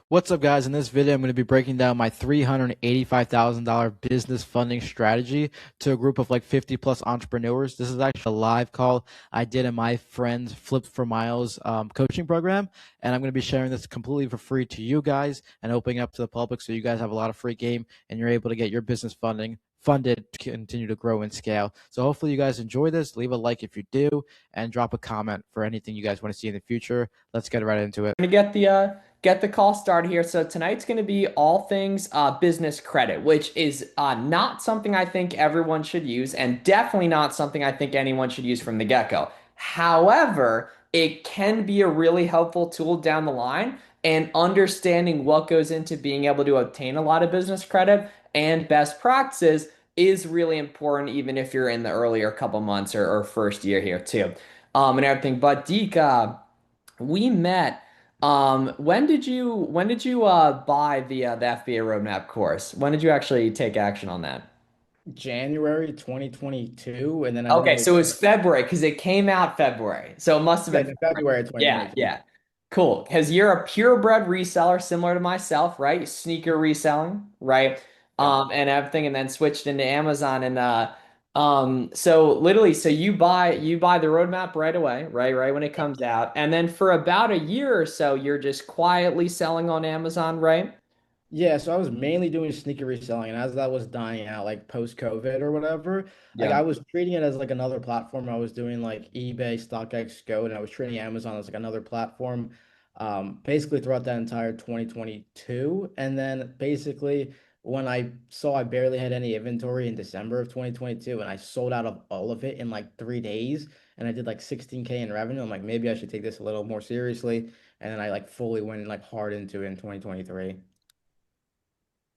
What's up, guys? In this video, I'm going to be breaking down my $385,000 business funding strategy to a group of like 50 plus entrepreneurs. This is actually a live call I did in my friend's Flip for Miles coaching program. And I'm going to be sharing this completely for free to you guys and opening up to the public so you guys have a lot of free game and you're able to get your business funded to continue to grow and scale. So hopefully you guys enjoy this. Leave a like if you do and drop a comment for anything you guys want to see in the future. Let's get right into it. Gonna get the call started here. So tonight's gonna be all things business credit, which is not something I think everyone should use, and definitely not something I think anyone should use from the get-go. However, it can be a really helpful tool down the line, and understanding what goes into being able to obtain a lot of business credit and best practices is really important, even if you're in the earlier couple months or first year here too, and everything. But Deek, we met. When did you buy the FBA roadmap course? When did you actually take action on that? January 2022, and then I think Okay, I so it was February because it came out February. So it must have yeah, been in February. February Yeah, 2022. yeah. Cool. Because you're a purebred reseller similar to myself, right? Sneaker reselling, right? Yep. And everything, and then switched into Amazon and so literally, so you buy the roadmap right away, right when it comes out. And then for about a year or so, you're just quietly selling on Amazon, right? Yeah, so I was mainly doing sneaker reselling, and as that was dying out, like post-COVID or whatever, like Yeah. I was treating it as like another platform. I was doing like eBay, StockX, Go, and I was treating Amazon as like another platform, basically throughout that entire 2022. And then basically when I saw I barely had any inventory in December of 2022, and I sold out of all of it in like 3 days, and I did like 16K in revenue. I'm like, maybe I should take this a little more seriously, and then I like fully went like hard into it in 2023.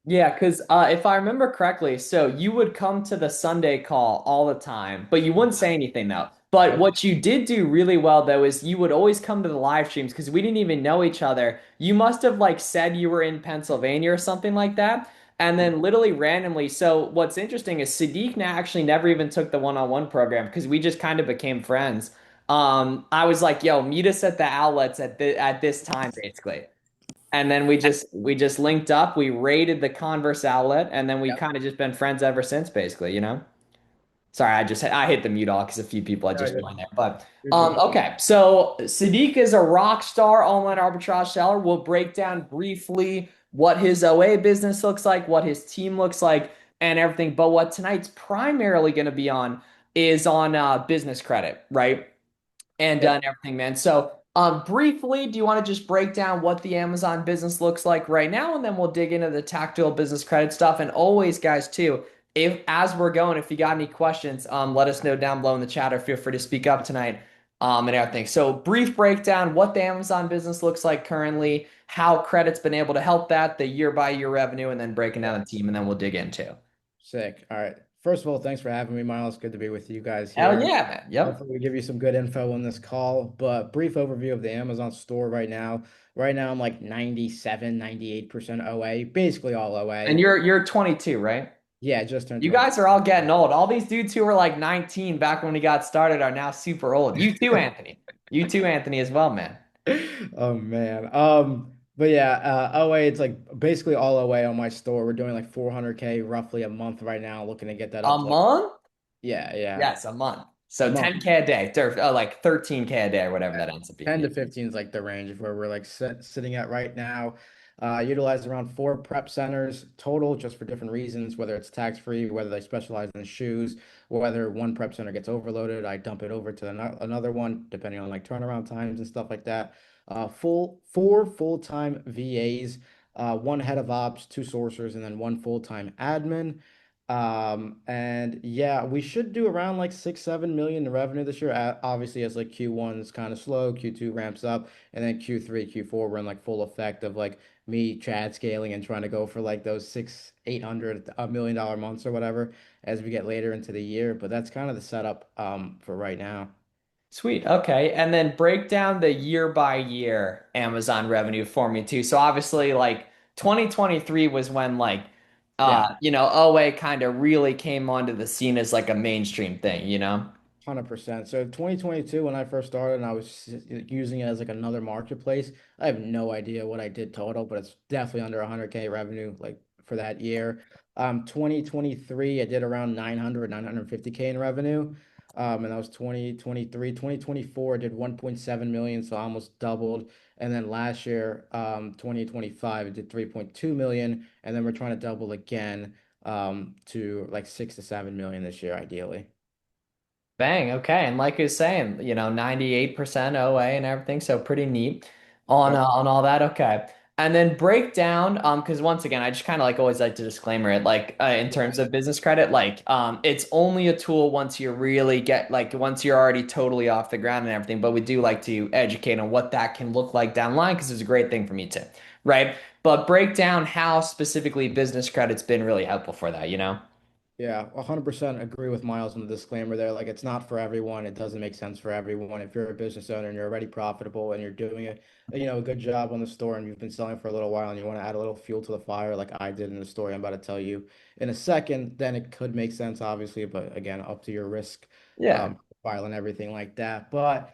Yeah, because if I remember correctly, so you would come to the Sunday call all the time, but you wouldn't say anything though. But Yep. what you did do really well though is you would always come to the live streams because we didn't even know each other. You must have like said you were in Pennsylvania or something like that. And then literally randomly. So what's interesting is Sadiq actually never even took the one-on-one program because we just kind of became friends. I was like, yo, meet us at the outlets at this time, basically. And then we just linked up. We raided the Converse outlet, and then we Yep. kind of just been friends ever since, basically. Sorry, I hit the mute all because a few people had No, just joined there. But you're good. okay. So Sadiq is a rock star online arbitrage seller. We'll break down briefly what his OA business looks like, what his team looks like, and everything. But what tonight's primarily going to be on is on business credit, right? And Yep. done everything, man. So, briefly, do you want to just break down what the Amazon business looks like right now, and then we'll dig into the tactile business credit stuff. And always, guys, too, if as we're going, if you got any questions, let us know down below in the chat, or feel free to speak up tonight, and everything. So, brief breakdown: what the Amazon business looks like currently, how credit's been able to help that, the year by year revenue, and then breaking down the team, and then we'll dig into. Sick. All right. First of all, thanks for having me, Miles. Good to be with you guys Hell here. yeah, man. Yep. Hopefully, we give you some good info on this call. But brief overview of the Amazon store right now. Right now, I'm like 97, 98% OA, basically all And OA. you're 22, right? Yeah, just turned You 20. guys are all getting old. All these dudes who were like 19 back when we got started are now super old. You too, Anthony. You too, Anthony, as well, man. Oh man. But yeah, OA, it's like basically all OA on my store. We're doing like 400K roughly a month right now, looking to get that A up to like, month? yeah, yeah, Yes, a month. a So month. 10K a day, like 13K a day or whatever that ends up being. 10 Yeah. to 15 is like the range of where we're like sitting at right now. Utilize around 4 prep centers total, just for different reasons, whether it's tax free, whether they specialize in shoes, whether one prep center gets overloaded, I dump it over to another one, depending on like turnaround times and stuff like that. Four full-time VAs, one head of ops, two sourcers, and then one full-time admin. And yeah, we should do around like 6, 7 million in revenue this year. Obviously, as like Q1 is kind of slow, Q2 ramps up, and then Q3, Q4, we're in like full effect of like me, Chad scaling and trying to go for like those 6, 800, $1 million months or whatever as we get later into the year. But that's kind of the setup for right now. Sweet. Okay. And then break down the year by year Amazon revenue for me too. So obviously like 2023 was when like Yeah. OA kind of really came onto the scene as like a mainstream thing, you know? 100%. So 2022, when I first started and I was using it as like another marketplace, I have no idea what I did total, but it's definitely under 100K revenue like for that year. 2023, I did around 950K in revenue. And that was 2023. 2024, I did 1.7 million, so I almost doubled. And then last year, 2025, I did 3.2 million, and then we're trying to double again to like 6 to 7 million this year, ideally. Bang. Okay. And like I was saying, 98% OA and everything. So pretty neat on all that. Okay. And then break down, because once again, I just kind of like always like to disclaimer it, like in terms of business credit, like it's only a tool once you really get like once you're already totally off the ground and everything. But we do like to educate on what that can look like down the line because it's a great thing for me too, right? But break down how specifically business credit's been really helpful for that, you know? Yeah, 100% agree with Miles on the disclaimer there. Like, it's not for everyone. It doesn't make sense for everyone. If you're a business owner and you're already profitable and you're doing a good job on the store and you've been selling for a little while and you want to add a little fuel to the fire, like I did in the story I'm about to tell you in a second, then it could make sense, obviously. But again, up to your risk, Yeah. profile and everything like that. But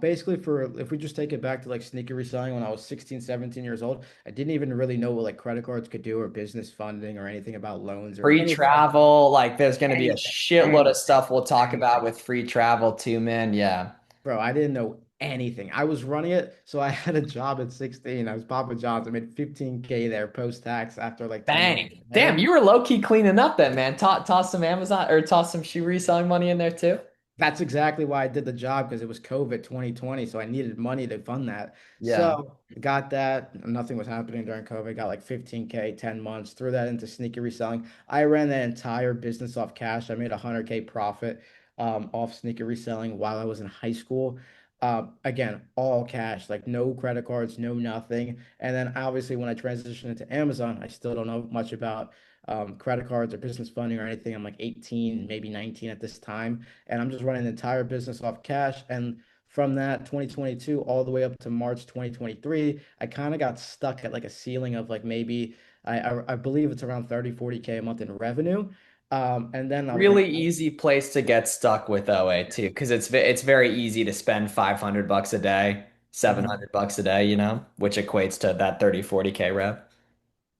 basically, for if we just take it back to like sneaker reselling when I was 16, 17 years old, I didn't even really know what like credit cards could do or business funding or anything about loans or Free anything. travel, like there's going to be a Anything, shitload of anything, stuff we'll talk about anything. with free travel too, man. Yeah. Bro, I didn't know anything. I was running it, so I had a job at 16. I was Papa John's. I made 15K there post-tax after like 10 years Bang. Damn, there. you were low key cleaning up then, man. Toss some Amazon or toss some shoe reselling money in there too. That's exactly why I did the job because it was COVID 2020, so I needed money to fund that. Yeah. So got that. Nothing was happening during COVID. Got like 15K, 10 months, threw that into sneaker reselling. I ran that entire business off cash. I made 100K profit off sneaker reselling while I was in high school. Again, all cash, like no credit cards, no nothing. And then obviously when I transitioned into Amazon, I still don't know much about credit cards or business funding or anything. I'm like 18, maybe 19 at this time, and I'm just running the entire business off cash. And from that 2022 all the way up to March 2023, I kind of got stuck at like a ceiling of like maybe I believe it's around 30, 40K a month in revenue. And then I was like, Really easy place to get stuck with OA too, because it's very easy to spend 500 bucks a day, Mhm. 700 bucks a day, which equates to that 30, 40K rev.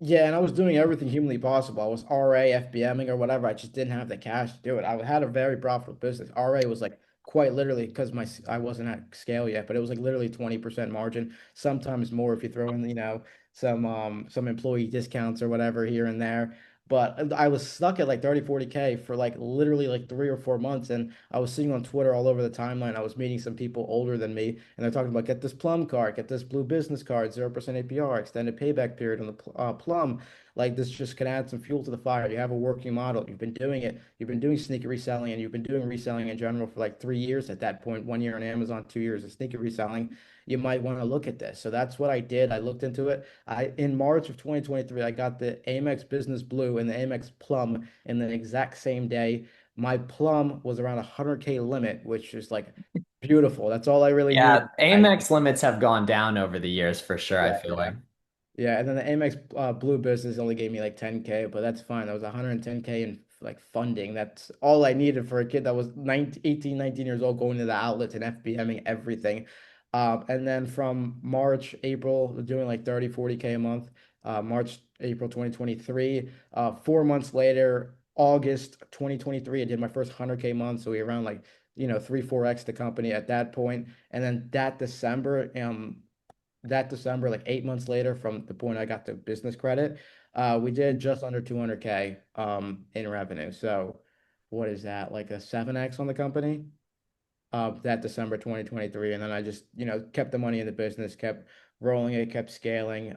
Yeah, and I was doing everything humanly possible. I was RA, FBMing or whatever. I just didn't have the cash to do it. I had a very profitable business. RA was like quite literally because I wasn't at scale yet, but it was like literally 20% margin, sometimes more if you throw in, some employee discounts or whatever here and there. But I was stuck at like 30, 40K for like literally like 3 or 4 months. And I was seeing on Twitter all over the timeline. I was meeting some people older than me, and they're talking about get this Plum card, get this Blue business card, 0% APR, extended payback period on the Plum. Like this just can add some fuel to the fire. You have a working model. You've been doing it. You've been doing sneaker reselling, and you've been doing reselling in general for like 3 years at that point. 1 year on Amazon, 2 years of sneaker reselling. You might want to look at this. So that's what I did. I looked into it. In March of 2023, I got the Amex Business Blue and the Amex Plum in the exact same day. My Plum was around 100K limit, which is like beautiful. That's all I really need. Yeah, Amex limits have gone down over the years for sure, I Yeah, feel yeah. like. Yeah, and then the Amex Blue business only gave me like 10K, but that's fine. That was 110K in like funding. That's all I needed for a kid that was 19, 18, 19 years old going to the outlets and FBMing everything. And then from March, April, doing like 30, 40K a month. March, April 2023. 4 months later, August 2023, I did my first 100K month. So we around like, 3, 4X the company at that point. And then that December, like 8 months later from the point I got the business credit, we did just under 200K in revenue. So what is that? Like a 7X on the company that December 2023. And then I just, kept the money in the business, kept rolling it, kept scaling.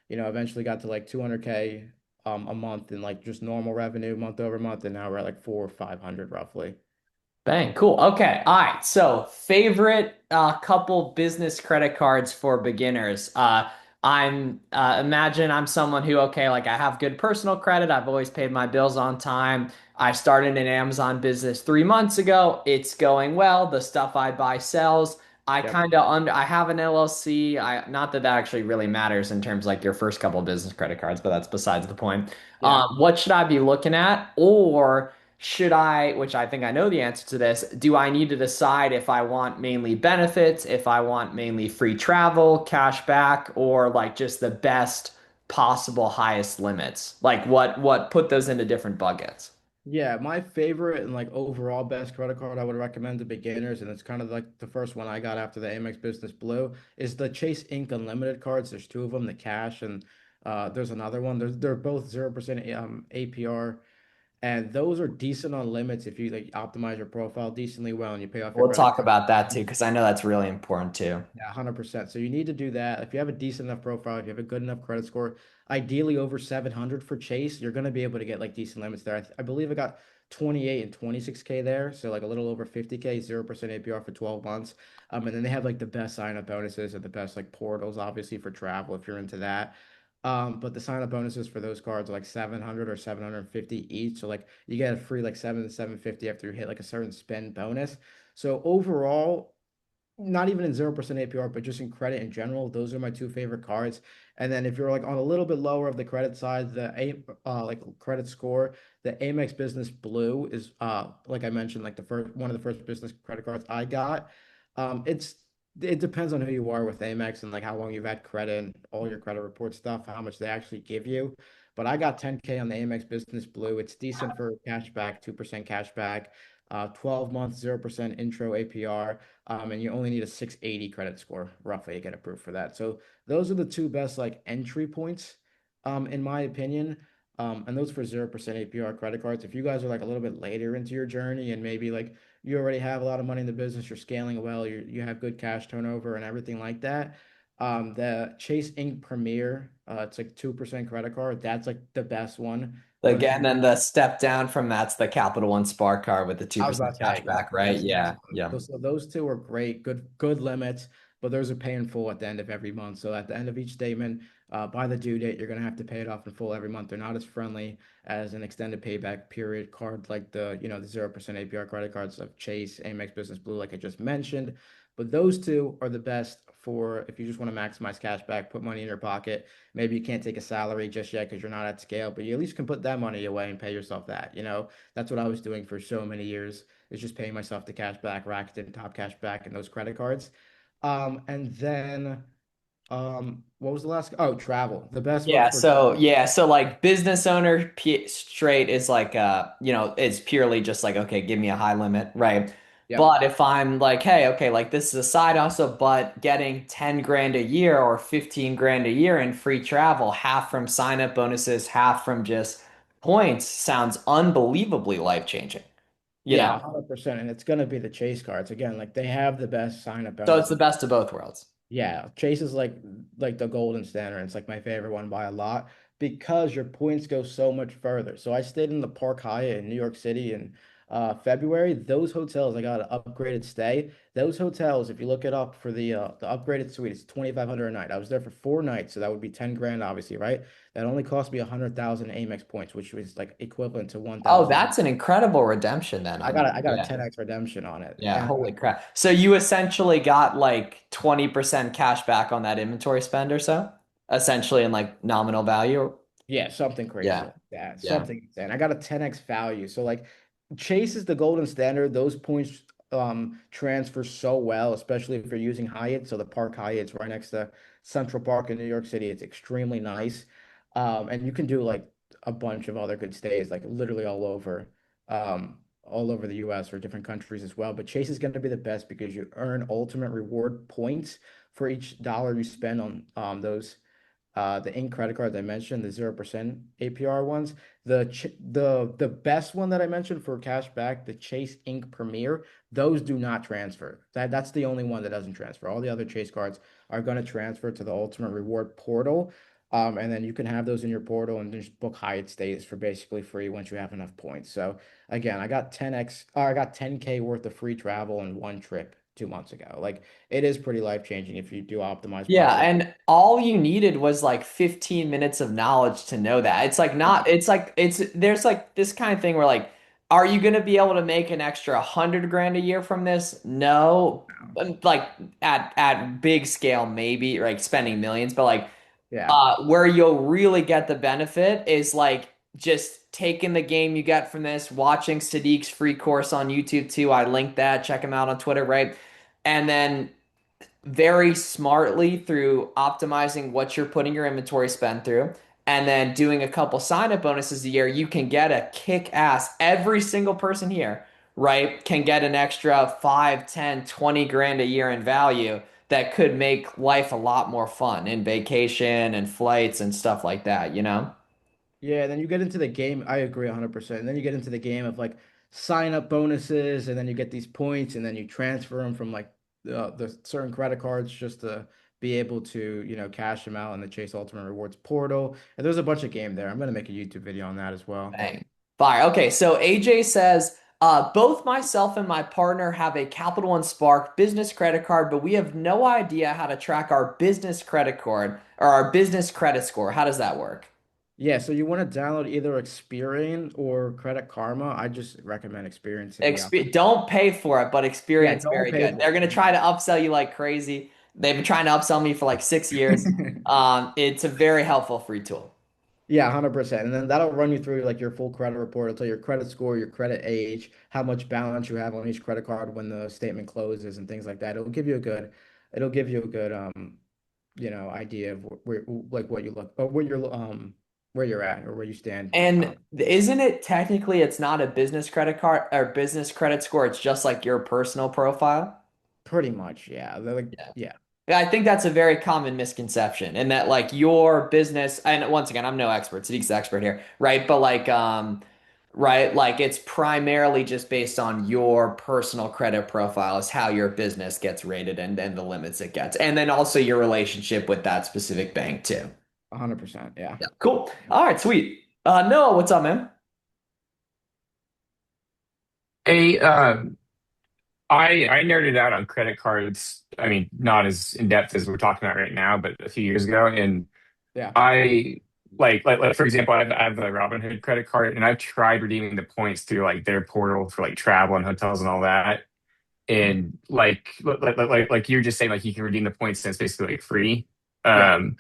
Eventually got to like 200K a month in like just normal revenue month over month. And now we're at like 4 or 500 roughly. Bang, cool. Okay. All right. So, favorite couple business credit cards for beginners. I'm imagine I'm someone who, okay, like I have good personal credit. I've always paid my bills on time. I started an Amazon business 3 months ago. It's going well. The stuff I buy sells. Yep. I have an LLC. Not that that actually really matters in terms of like your first couple business credit cards, but that's besides the point. Yeah. What should I be looking at? Or should I, which I think I know the answer to this, do I need to decide if I want mainly benefits, if I want mainly free travel, cash back, or like just the best possible highest limits? Like what put those into different buckets? Yeah, my favorite and like overall best credit card I would recommend to beginners, and it's kind of like the first one I got after the Amex Business Blue, is the Chase Ink Unlimited cards. There's two of them, the cash and there's another one. They're both 0% APR, and those are decent on limits if you like optimize your profile decently well and you pay off your We'll credit talk card. about that too, because I know that's really important too. Yeah, 100%. So you need to do that. If you have a decent enough profile, if you have a good enough credit score, ideally over 700 for Chase, you're going to be able to get like decent limits there. I believe I got 28 and 26K there. So like a little over 50K, 0% APR for 12 months. And then they have like the best sign up bonuses and the best like portals, obviously for travel if you're into that. But the sign up bonuses for those cards are like 700 or 750 each. So like you get a free like 750 after you hit like a certain spend bonus. So overall, not even in 0% APR, but just in credit in general, those are my two favorite cards. And then if you're like on a little bit lower of the credit side, the like credit score, the Amex Business Blue is like I mentioned, like the first one of the first business credit cards I got. It's it depends on who you are with Amex and like how long you've had credit and all your credit report stuff, how much they actually give you. But I got 10K on the Amex Business Blue. It's decent for cash back, 2% cash back, 12 months, 0% intro APR. And you only need a 680 credit score roughly to get approved for that. So those are the two best like entry points, in my opinion. And those for 0% APR credit cards. If you guys are like a little bit later into your journey and maybe like you already have a lot of money in the business, you're scaling well, you have good cash turnover and everything like that. The Chase Ink Premier, it's like 2% credit card. That's like the best one. Once Again, you then the step down from that's the Capital One Spark card with the I was 2% about to cash say, back, yep, right? that's the best Yeah. one. Yeah. Those two are great, good limits, but those are paying full at the end of every month. So at the end of each statement, by the due date, you're gonna have to pay it off in full every month. They're not as friendly as an extended payback period card like the 0% APR credit cards of Chase, Amex Business Blue, like I just mentioned. But those two are the best for if you just want to maximize cash back, put money in your pocket. Maybe you can't take a salary just yet because you're not at scale, but you at least can put that money away and pay yourself that. That's what I was doing for so many years, is just paying myself the cash back, Rakuten, Top Cash Back, and those credit cards. And then what was the last? Oh, travel. The best one Yeah, for so like business owner P straight is like it's purely just like okay, give me a high limit, right? yep. But if I'm like, hey, okay, like this is a side hustle, but getting 10 grand a year or 15 grand a year in free travel, half from sign up bonuses, half from just points sounds unbelievably life-changing, you know? Yeah, 100%. And it's gonna be the Chase cards. Again, like they have the best sign up So it's the bonuses. best of both worlds. Yeah, Chase is like the golden standard. It's like my favorite one by a lot because your points go so much further. So I stayed in the Park Hyatt in New York City in February. Those hotels, I got an upgraded stay. Those hotels, if you look it up for the upgraded suite, it's 2,500 a night. I was there for 4 nights, so that would be 10 grand, obviously, right? That only cost me 100,000 Amex points, which was like equivalent to Oh, 1,000. that's an incredible redemption then I on got that. I got a Yeah. 10x redemption on it, Yeah, and holy crap. So you essentially got like 20% cash back on that inventory spend or so, essentially in like nominal value. yeah, something crazy Yeah. like that. Yeah. Something insane. I got a 10x value. So like Chase is the golden standard. Those points transfer so well, especially if you're using Hyatt. So the Park Hyatt's right next to Central Park in New York City. It's extremely nice. And you can do like a bunch of other good stays, like literally all over the US or different countries as well. But Chase is going to be the best because you earn ultimate reward points for each dollar you spend on the Ink credit card I mentioned, the 0% APR ones. The best one that I mentioned for cash back, the Chase Ink Premier, those do not transfer. That's the only one that doesn't transfer. All the other Chase cards are going to transfer to the Ultimate Reward portal. And then you can have those in your portal and just book Hyatt stays for basically free once you have enough points. So again, I got 10K worth of free travel in one trip 2 months ago. Like it is pretty life-changing if you do optimize Yeah, properly. and all you needed was like 15 minutes of knowledge to know that. It's like not, it's like, it's, there's like this kind of thing where like, are you going to be able to make an extra 100 grand a year from this? No. Like at big scale, maybe like spending millions, but like Yeah. where you'll really get the benefit is like just taking the game you get from this, watching Sadiq's free course on YouTube too. I linked that. Check him out on Twitter, right? And then very smartly through optimizing what you're putting your inventory spend through and then doing a couple sign up bonuses a year, you can get a kick ass. Every single person here, right, can get an extra 5, 10, 20 grand a year in value that could make life a lot more fun in vacation and flights and stuff like that, you know? Yeah, then you get into the game. I agree 100%. And then you get into the game of like sign up bonuses, and then you get these points, and then you transfer them from like the certain credit cards just to be able to, cash them out in the Chase Ultimate Rewards portal. And there's a bunch of game there. I'm gonna make a YouTube video on that as well. Bang. Fire. Okay, so AJ says, both myself and my partner have a Capital One Spark business credit card, but we have no idea how to track our business credit card or our business credit score. How does that work? Yeah, so you want to download either Experian or Credit Karma. I just recommend Experian to be honest. Don't pay for it, but Yeah, experience don't very pay good. for They're gonna try to upsell you like crazy. They've been trying to upsell me for like 6 years. it. It's a very helpful free tool. Yeah, 100%. And then that'll run you through like your full credit report. It'll tell your credit score, your credit age, how much balance you have on each credit card when the statement closes and things like that. It'll give you a good idea of like what you look or where you're at or where you stand. And isn't it technically it's not a business credit card or business credit score, it's just like your personal profile? Pretty much, yeah. They're like, Yeah. yeah, Yeah, I think that's a very common misconception in that like your business, and once again, I'm no expert, Sadiq's the expert here, right? But like right, like it's primarily just based on your personal credit profile is how your business gets rated and then the limits it gets. And then also your relationship with that specific bank too. 100%. Yeah. Yeah. Cool. All right, sweet. Noah, what's up, man? Hey, I nerded out on credit cards. I mean, not as in depth as we're talking about right now, but a few years ago, and Yeah. I like for example, I have the Robinhood credit card, and I've tried redeeming the points through like their portal for like travel and hotels and all that. And like you were just saying, like you can redeem the points and it's basically like free. Yeah. Um,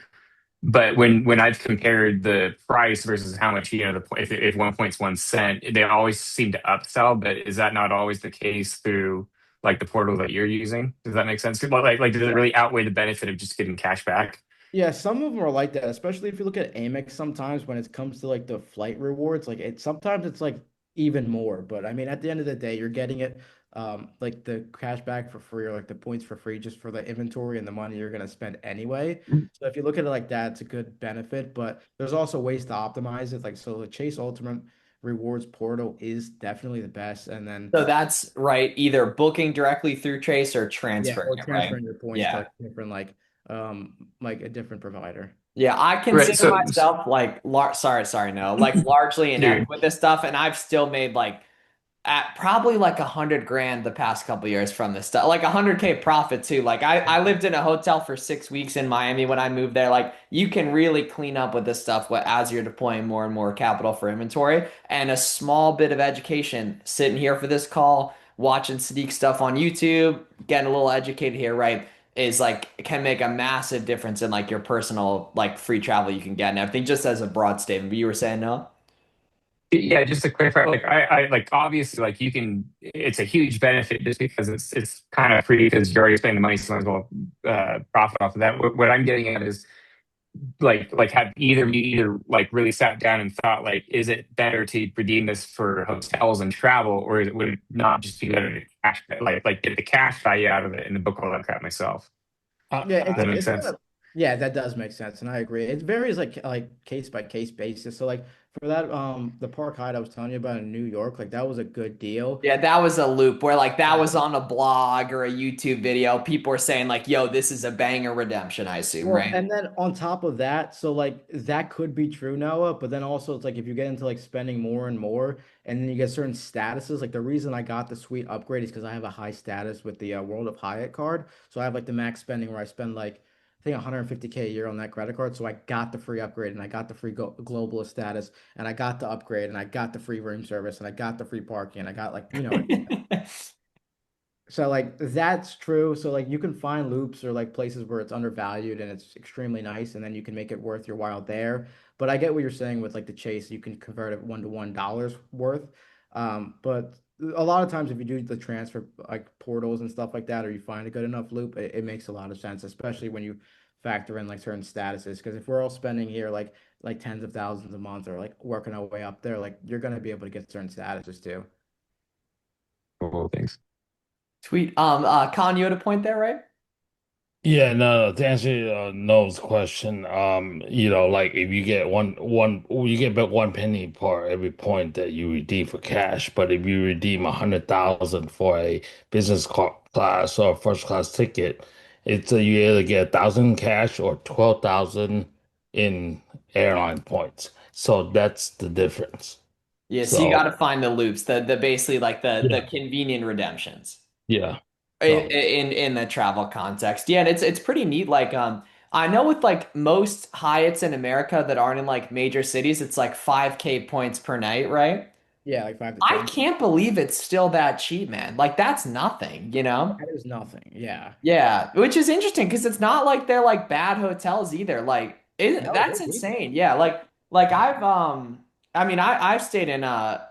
but when I've compared the price versus how much, if 1 point's 1 cent, they always seem to upsell. But is that not always the case through like the portal that you're using? Does that make sense? Like, does it really outweigh the benefit of just getting cash back? Yeah, some of them are like that, especially if you look at Amex sometimes when it comes to like the flight rewards, like sometimes it's like even more. But I mean, at the end of the day, you're getting it like the cash back for free or like the points for free just for the inventory and the money you're gonna spend anyway. So if you look at it like that, it's a good benefit, but there's also ways to optimize it. Like so the Chase Ultimate Rewards portal is definitely the best. And then So that's right, either booking directly through Chase or yeah, transferring or it, right? transferring your points to Yeah. like different like a different provider. Yeah, I Right. consider myself like sorry, no, like largely inept Dude, with this stuff, and I've still made like at probably like 100 grand the past couple years from this stuff, like 100K profit too. Like I lived in a hotel for 6 weeks in Miami when I moved there. Like you can really clean up with this stuff as you're deploying more and more capital for inventory and a small bit of education. Sitting here for this call, watching Sadiq stuff on YouTube, getting a little educated here, right? Is like it can make a massive difference in like your personal like free travel you can get and everything. Just as a broad statement, but you were saying no? yeah, just to clarify, like I like obviously like you can. It's a huge benefit just because it's kind of free because you're already spending the money, so might as well profit off of that. What I'm getting at is like have either like really sat down and thought like is it better to redeem this for hotels and travel or would it not just be better to cash like get the cash value out of it and then book all that crap myself? Yeah, Does that make it's kind sense? of yeah, that does make sense, and I agree. It varies like case by case basis. So like for that the Park Hyatt I was telling you about in New York, like that was a good deal. Yeah, that was a loop where like that was on a blog or a YouTube video. People were saying like, "Yo, this is a banger redemption," I assume, Well, right? and then on top of that, so like that could be true, Noah, but then also it's like if you get into like spending more and more, and then you get certain statuses, like the reason I got the suite upgrade is because I have a high status with the World of Hyatt card. So I have like the max spending where I spend like I think 150K a year on that credit card. So I got the free upgrade and I got the free globalist status and I got the upgrade and I got the free room service and I got the free parking and I got like, So like that's true. So like you can find loops or like places where it's undervalued and it's extremely nice, and then you can make it worth your while there. But I get what you're saying with like the Chase, you can convert it $1 to $1 worth. But a lot of times if you do the transfer like portals and stuff like that, or you find a good enough loop, it makes a lot of sense, especially when you factor in like certain statuses. Because if we're all spending here like tens of thousands a month or like working our way up there, like you're gonna be able to get certain statuses too. Cool, thanks. Sweet. Con, you had a point there, right? Yeah, no, to answer Noel's question, like if you get you get back 1 penny per every point that you redeem for cash, but if you redeem 100,000 for a class or first class ticket, it's you either get 1,000 cash or 12,000 in airline points. So that's the difference. Yeah, so you got So to find the loops, the basically like the yeah, convenient redemptions yeah. So in the travel context. Yeah, and it's pretty neat. Like I know with like most Hyatts in America that aren't in like major cities, it's like 5K points per night, right? Yeah, like five to I 10. can't believe it's still that cheap, man. Like that's nothing, you know? That is nothing. Yeah. Yeah, which is interesting because it's not like they're like bad hotels either. Like No, they're that's decent. insane. Yeah, like I mean I've stayed in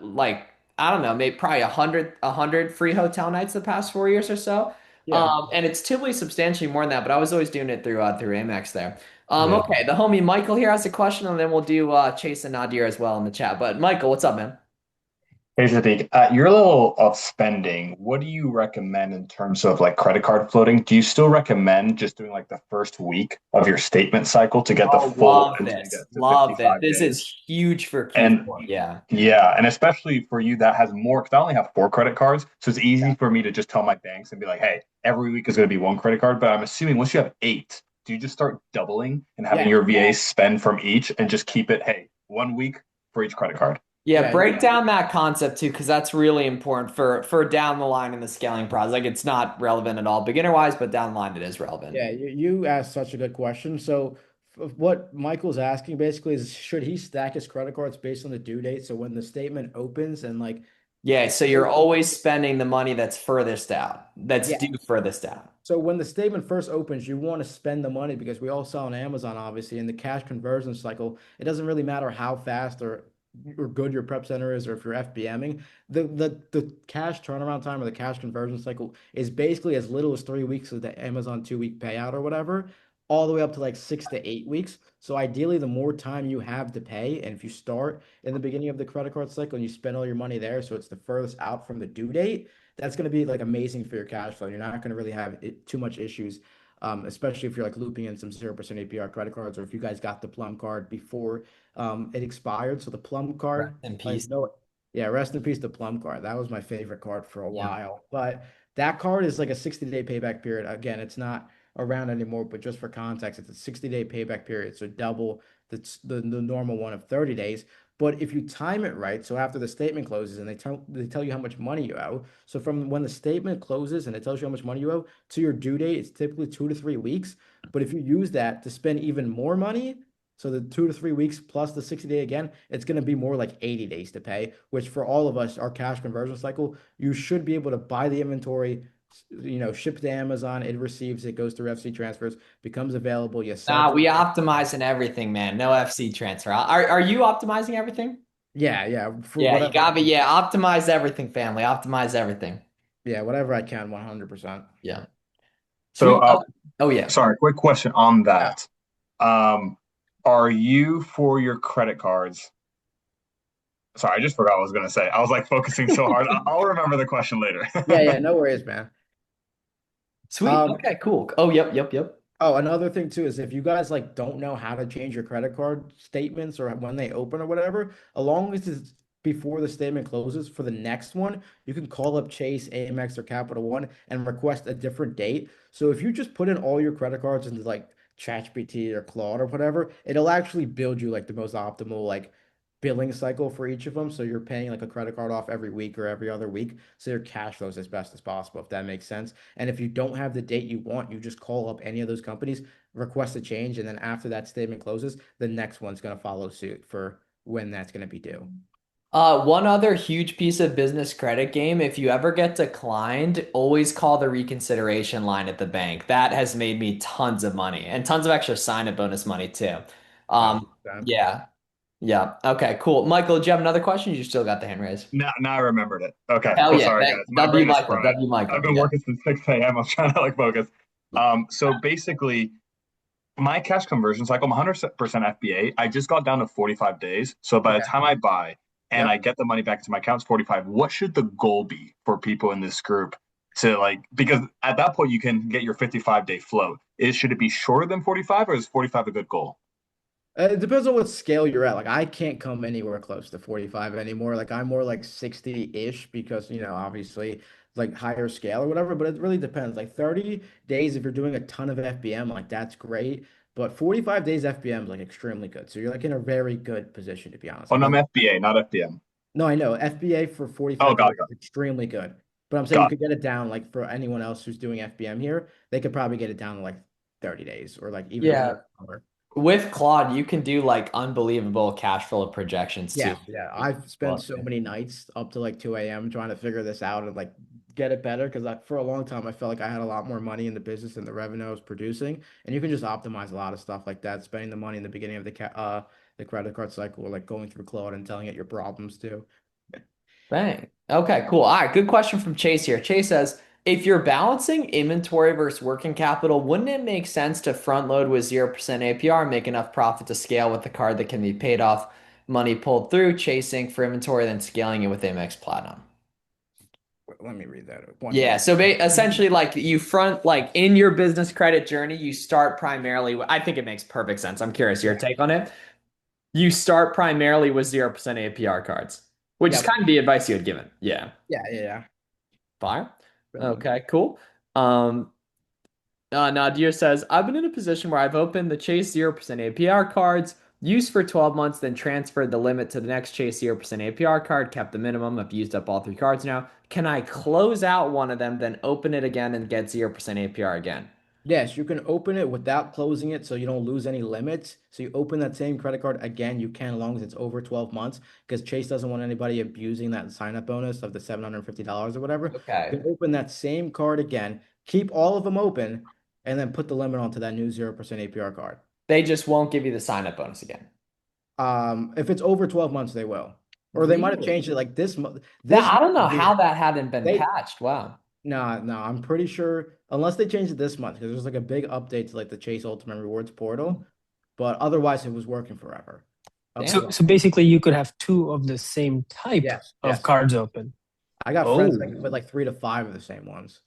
like I don't know, maybe probably a hundred free hotel nights the past 4 years or so. Yeah. And it's typically substantially more than that, but I was always doing it through Amex there. yeah. Okay, the homie Michael here has a question, and then we'll do Chase and Nadir as well in the chat. But Michael, what's up, man? Hey, Sadiq, your level of spending, what do you recommend in terms of like credit card floating? Do you still recommend just doing like the first week of your statement cycle to get the Oh, full until you get to love this. 55 This days? is huge for And Q4. Yeah. yeah, and especially for you that has more, because I only have four credit cards. So it's Yeah. easy for me to just tell my banks and be like, hey, every week is going to be one credit card. But I'm assuming once you have eight, do you just start doubling and having Yeah. your VA spend from each and just keep it, hey, 1 week for each credit card? Yeah, Yeah. break down that concept too, because that's really important for down the line in the scaling process. Like it's not relevant at all beginner wise, but down the line it is relevant. Yeah. You asked such a good question. So what Michael's asking basically is should he stack his credit cards based on the due date? So when the statement opens and like, Yeah, so you're always spending the money that's furthest out, that's yeah. due furthest out. So when the statement first opens, you want to spend the money because we all sell on Amazon, obviously, in the cash conversion cycle. It doesn't really matter how fast or good your prep center is or if you're FBMing. The cash turnaround time or the cash conversion cycle is basically as little as 3 weeks of the Amazon 2 week payout or whatever, all the way up to like 6 to 8 weeks. So ideally, the more time you have to pay, and if you start in the beginning of the credit card cycle and you spend all your money there, so it's the furthest out from the due date, that's going to be like amazing for your cash flow. You're not going to really have too much issues, especially if you're like looping in some 0% APR credit cards, or if you guys got the Plum card before it expired. So the Plum Rest card, in like peace. no, yeah, rest in peace, the Plum card. That was my favorite card for a Yeah. while. But that card is like a 60-day payback period. Again, it's not around anymore, but just for context, it's a 60-day payback period. So double the normal one of 30 days. But if you time it right, so after the statement closes and they tell you how much money you owe. So from when the statement closes and it tells you how much money you owe to your due date, it's typically 2 to 3 weeks. But if you use that to spend even more money, so the 2 to 3 weeks plus the 60-day again, it's going to be more like 80 days to pay, which for all of us, our cash conversion cycle, you should be able to buy the inventory, ship to Amazon, it receives, it goes through FC transfers, becomes available, you sell Nah, to we the optimizing everything, man. No FC transfer. Are you optimizing everything? yeah, yeah, for Yeah, you whatever, gotta be, yeah, optimize everything, family. Optimize everything. yeah, whatever I can, 100%. Yeah. So, Sweet. Oh yeah. sorry, quick question on Yeah, that. Um, are you for your credit cards? Sorry, I just forgot what I was going to say. I was like focusing so hard. I'll remember the question later. yeah, no worries, man. Sweet. Um, Okay, cool. Oh, yep. Oh, another thing too is if you guys like don't know how to change your credit card statements or when they open or whatever, as long as it's before the statement closes for the next one, you can call up Chase, Amex, or Capital One and request a different date. So if you just put in all your credit cards into like ChatGPT or Claude or whatever, it'll actually build you like the most optimal like billing cycle for each of them. So you're paying like a credit card off every week or every other week. So your cash flows as best as possible, if that makes sense. And if you don't have the date you want, you just call up any of those companies, request a change, and then after that statement closes, the next one's going to follow suit for when that's going to be due. One other huge piece of business credit game, if you ever get declined, always call the reconsideration line at the bank. That has made me tons of money and tons of extra sign-up bonus money too. Um, 100%. yeah. Yeah. Okay, cool. Michael, do you have another question? You still got the hand raised. Now I remembered it. Okay, Hell cool. yeah. Sorry guys, my W brain is Michael, fried. W I've Michael. been Yeah. working since 6 a.m. I'm trying to like focus. So basically, my cash conversion cycle, I'm 100% FBA. I just got down to 45 days. So by the Okay. time I buy and I Yep. get the money back to my account, it's 45. What should the goal be for people in this group to like, because at that point you can get your 55-day float. Should it be shorter than 45 or is 45 a good goal? It depends on what scale you're at. Like I can't come anywhere close to 45 anymore. Like I'm more like 60-ish because, obviously like higher scale or whatever, but it really depends. Like 30 days if you're doing a ton of FBM, like that's great. But 45 days FBM is like extremely good. So you're like in a very good position to be honest. Oh, Like no, I'm a FBA, not FBM. No, I know. FBA for Oh, 45 got days it, got is extremely good. But I'm it, saying you got could get it down like for anyone else who's doing FBM here, they could probably get it down to like 30 days or like even Yeah. longer. With Claude, you can do like unbelievable cash flow projections too. Yeah, yeah. I've spent so many nights up to like 2 a.m. trying to figure this out and like get it better because for a long time I felt like I had a lot more money in the business than the revenue I was producing. And you can just optimize a lot of stuff like that, spending the money in the beginning of the credit card cycle, or like going through Claude and telling it your problems too. Bang. Okay, cool. All right, good question from Chase here. Chase says, if you're balancing inventory versus working capital, wouldn't it make sense to front load with 0% APR and make enough profit to scale with the card that can be paid off, money pulled through, chasing for inventory, then scaling it with Amex Platinum? Let me read that one more Yeah, so essentially, like you front, like in your business credit journey, you start primarily. I think it makes perfect sense. I'm curious your Yeah. take on it. You start primarily with 0% APR cards, which is Yep. kind of the advice you had given. Yeah. Yeah, yeah, Fire. yeah. Okay, cool. Um, Nadir says, I've been in a position where I've opened the Chase 0% APR cards, used for 12 months, then transferred the limit to the next Chase 0% APR card, kept the minimum. I've used up all three cards now. Can I close out one of them, then open it again and get 0% APR again? Yes, you can open it without closing it so you don't lose any limits. So you open that same credit card again, you can as long as it's over 12 months because Chase doesn't want anybody abusing that sign-up bonus of the $750 or whatever. You Okay. can open that same card again, keep all of them open, and then put the limit onto that new 0% APR card. They just won't give you the sign-up bonus again. If it's over 12 months, they will. Or they might have changed it Really? like this month. That This I don't know month how here. that hadn't been They patched. Wow. No, no, I'm pretty sure unless they changed it this month because there's like a big update to like the Chase Ultimate Rewards portal, but otherwise it was working forever up Damn. until So basically, you could have two of the same type yes, of yes. cards open. I got friends Oh, that with like 3 to 5 of the same ones.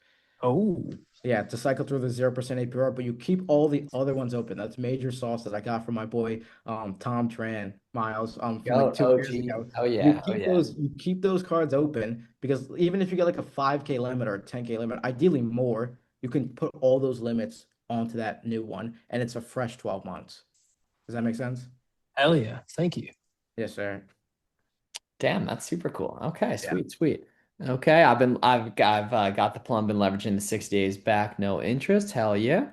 oh, Yeah, to cycle through the 0% APR, but you keep all the other ones open. That's major sauce that I got from my boy Tom Tran Miles from like Go 2 years OG. ago. Oh yeah. Oh yeah. You keep those cards open because even if you get like a 5K limit or a 10K limit, ideally more, you can put all those limits onto that new one and it's a fresh 12 months. Does that make sense? hell yeah! Thank you. Yes, sir. Damn, that's super cool. Okay, Yeah. sweet, sweet. Okay, I've got the plum, been leveraging the 60 days back, no interest. Hell yeah.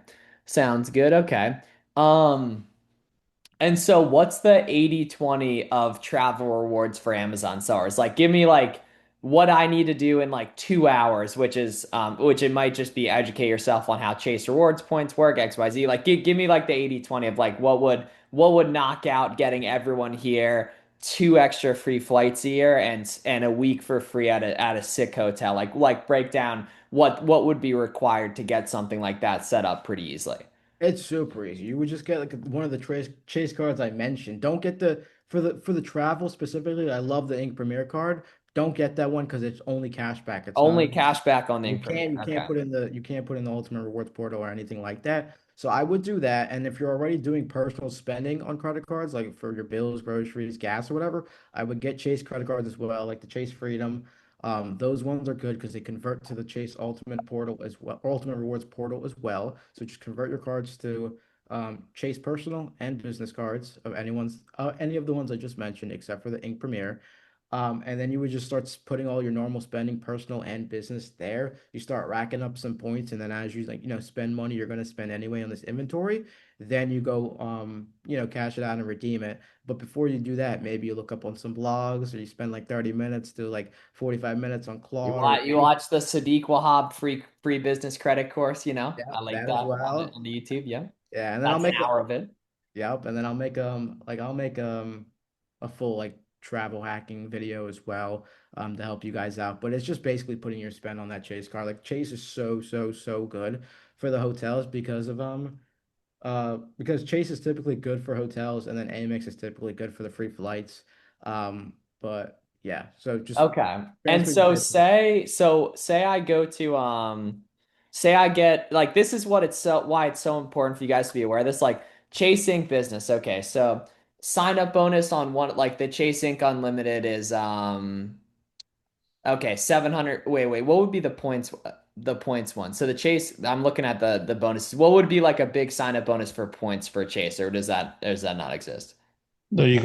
Sounds good. Okay. Um, and so what's the 80/20 of travel rewards for Amazon sellers? Like give me like what I need to do in like 2 hours, which it might just be educate yourself on how Chase rewards points work, XYZ. Like give me like the 80/20 of like what would knock out getting everyone here, two extra free flights a year and a week for free at a sick hotel. Like break down what would be required to get something like that set up pretty easily. It's super easy. You would just get like one of the chase cards I mentioned. Don't get the for the travel specifically. I love the Ink Premier card. Don't get that one because it's only cash back. It's not Only cash back on the you Ink Premier. can't Okay. put in the Ultimate Rewards portal or anything like that. So I would do that. And if you're already doing personal spending on credit cards, like for your bills, groceries, gas, or whatever, I would get Chase credit cards as well, like the Chase Freedom. Those ones are good because they convert to the Chase Ultimate portal as well, or Ultimate Rewards portal as well. So just convert your cards to Chase personal and business cards of any of the ones I just mentioned, except for the Ink Premier. And then you would just start putting all your normal spending, personal and business there. You start racking up some points, and then as you like, spend money you're gonna spend anyway on this inventory, then you go cash it out and redeem it. But before you do that, maybe you look up on some blogs or you spend like 30 minutes to like 45 minutes on You Claude or watch, you watch the Sadiq Wahab free business credit course, you know? yeah, I like that as that well. on the YouTube. Yeah. Yeah, and then I'll That's an make hour of it. yep, and then I'll make a full like travel hacking video as well to help you guys out. But it's just basically putting your spend on that Chase card. Like Chase is so good for the hotels because Chase is typically good for hotels and then Amex is typically good for the free flights. But yeah, so just Okay. And transfer your business. say I go to say I get like this is what it's so why it's so important for you guys to be aware of this like Chase Inc. business. Okay. So sign up bonus on one like the Chase Inc. Unlimited is okay, 700. Wait, what would be the points one? So the Chase, I'm looking at the bonuses. What would be like a big sign up bonus for points for Chase, or does that not exist? No, you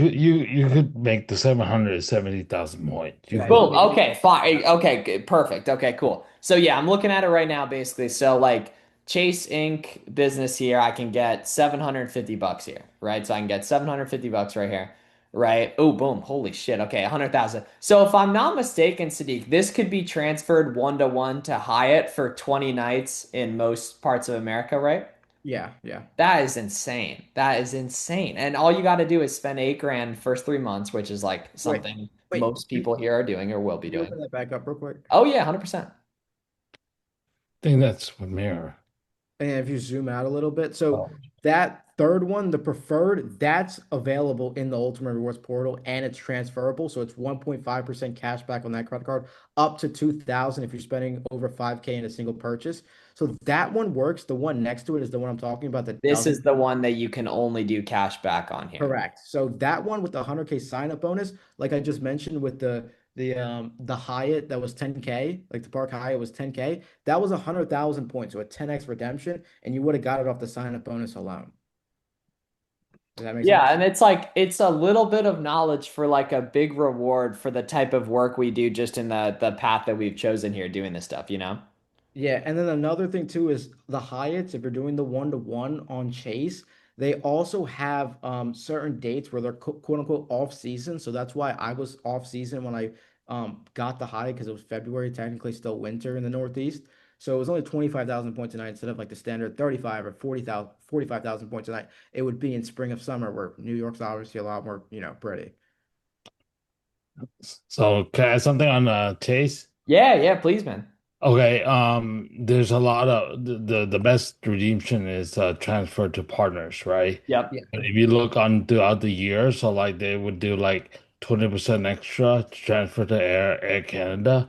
could make the 770,000 points. You Yeah, you could. can Boom. make Okay, fine. Okay, good. Perfect. Okay, cool. So yeah, I'm looking at it right now basically. So like Chase Inc. business here, I can get 750 bucks here, right? So I can get 750 bucks right here, right? Oh, boom. Holy shit. Okay, 100,000. So if I'm not mistaken, Sadiq, this could be transferred 1-to-1 to Hyatt for 20 nights in most parts of America, right? yeah. That is insane. That is insane. And all you got to do is spend 8 grand first 3 months, which is like Wait, something wait, most people here are doing or will be can you open doing. that back up real quick? Oh yeah, 100%. I think that's what Mirror. And if you zoom out a little bit, so Oh. that third one, the preferred, that's available in the Ultimate Rewards portal and it's transferable. So it's 1.5% cash back on that credit card, up to 2,000 if you're spending over 5K in a single purchase. So that one works. The one next to it is the one I'm talking about that This is doesn't. the one that you can only do cash back on here. Correct. So that one with the 100K sign up bonus, like I just mentioned with the Hyatt that was 10K, like the Park Hyatt was 10K, that was 100,000 points, so a 10x redemption, and you would have got it off the sign up bonus alone. Does that make Yeah, sense? and it's like it's a little bit of knowledge for like a big reward for the type of work we do just in the path that we've chosen here doing this stuff, you know? Yeah, and then another thing too is the Hyatts, if you're doing the one-to-one on Chase, they also have certain dates where they're quote unquote off season. So that's why I was off season when I got the Hyatt because it was February, technically still winter in the Northeast. So it was only 25,000 points a night instead of like the standard 35 or 40,000 45,000 points a night. It would be in spring of summer where New York's obviously a lot more, pretty. So can I add something on Chase? Yeah, please, man. Okay, there's a lot of the best redemption is transfer to partners, right? Yep. Yeah. And if you look on throughout the year, so like they would do like 20% extra to transfer to Air Canada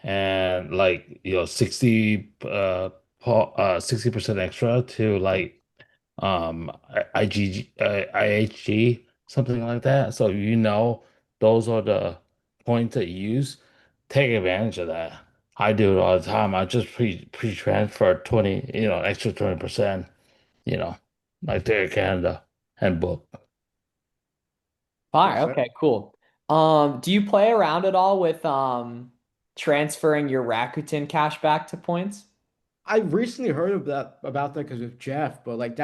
and like 60% extra to like IHG, something like that. So those are the points that you use. Take advantage of that. I do it all the time. I just transfer 20, extra 20%, you know, like to Air Canada and book. Yes, Fine. sir. Okay, cool. Do you play around at all with transferring your Rakuten cash back to points? I recently heard about that because of Jeff, but like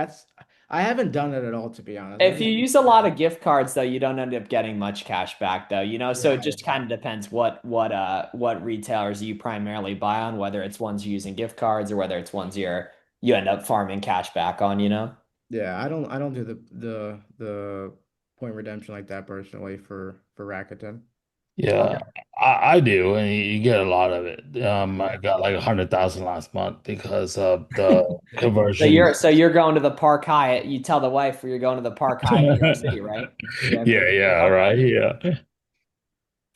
I haven't done it at all to be honest. I If you just use a lot of gift cards though, you don't end up getting much cash back though, you know? So it right. just kind of depends what retailers you primarily buy on, whether it's ones you're using gift cards or whether it's ones you end up farming cash back on, you know? Yeah, I don't do the point redemption like that personally for Rakuten. Yeah, Okay. I do, and you get a lot of it. I got like 100,000 last month because of the So conversion. you're going to the Park Hyatt. You tell the wife you're going to the Park Hyatt in New York City, right? Yeah, Yeah, yeah, right. Yeah.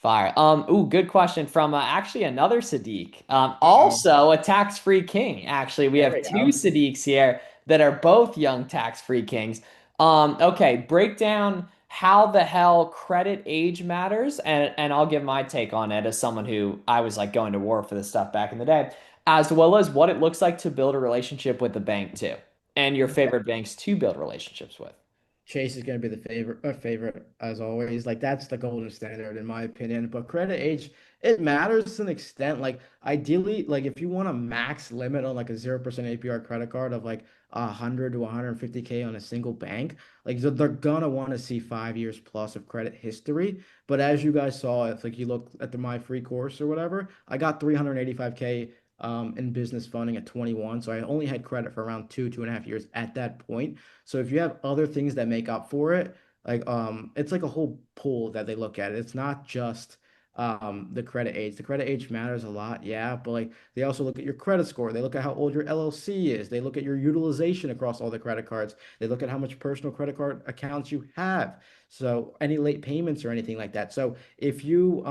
Fire. Ooh, good question from actually another Sadiq. uh-oh. Also a tax-free king. Actually, we There have we two go. Sadiqs here that are both young tax-free kings. Okay, break down how the hell credit age matters, and I'll give my take on it as someone who I was like going to war for this stuff back in the day, as well as what it looks like to build a relationship with the bank too, and your favorite banks to build relationships with. Chase is going to be the favorite as always. Like that's the golden standard in my opinion. But credit age, it matters to an extent. Like ideally, like if you want a max limit on like a 0% APR credit card of like 100 to 150K on a single bank, like they're gonna want to see 5 years plus of credit history. But as you guys saw, if like you look at my free course or whatever, I got 385K in business funding at 21. So I only had credit for around 2.5 years at that point. So if you have other things that make up for it, like it's like a whole pool that they look at. It's not just the credit age. The credit age matters a lot, yeah, but like they also look at your credit score. They look at how old your LLC is. They look at your utilization across all the credit cards. They look at how much personal credit card accounts you have. So any late payments or anything like that. So if your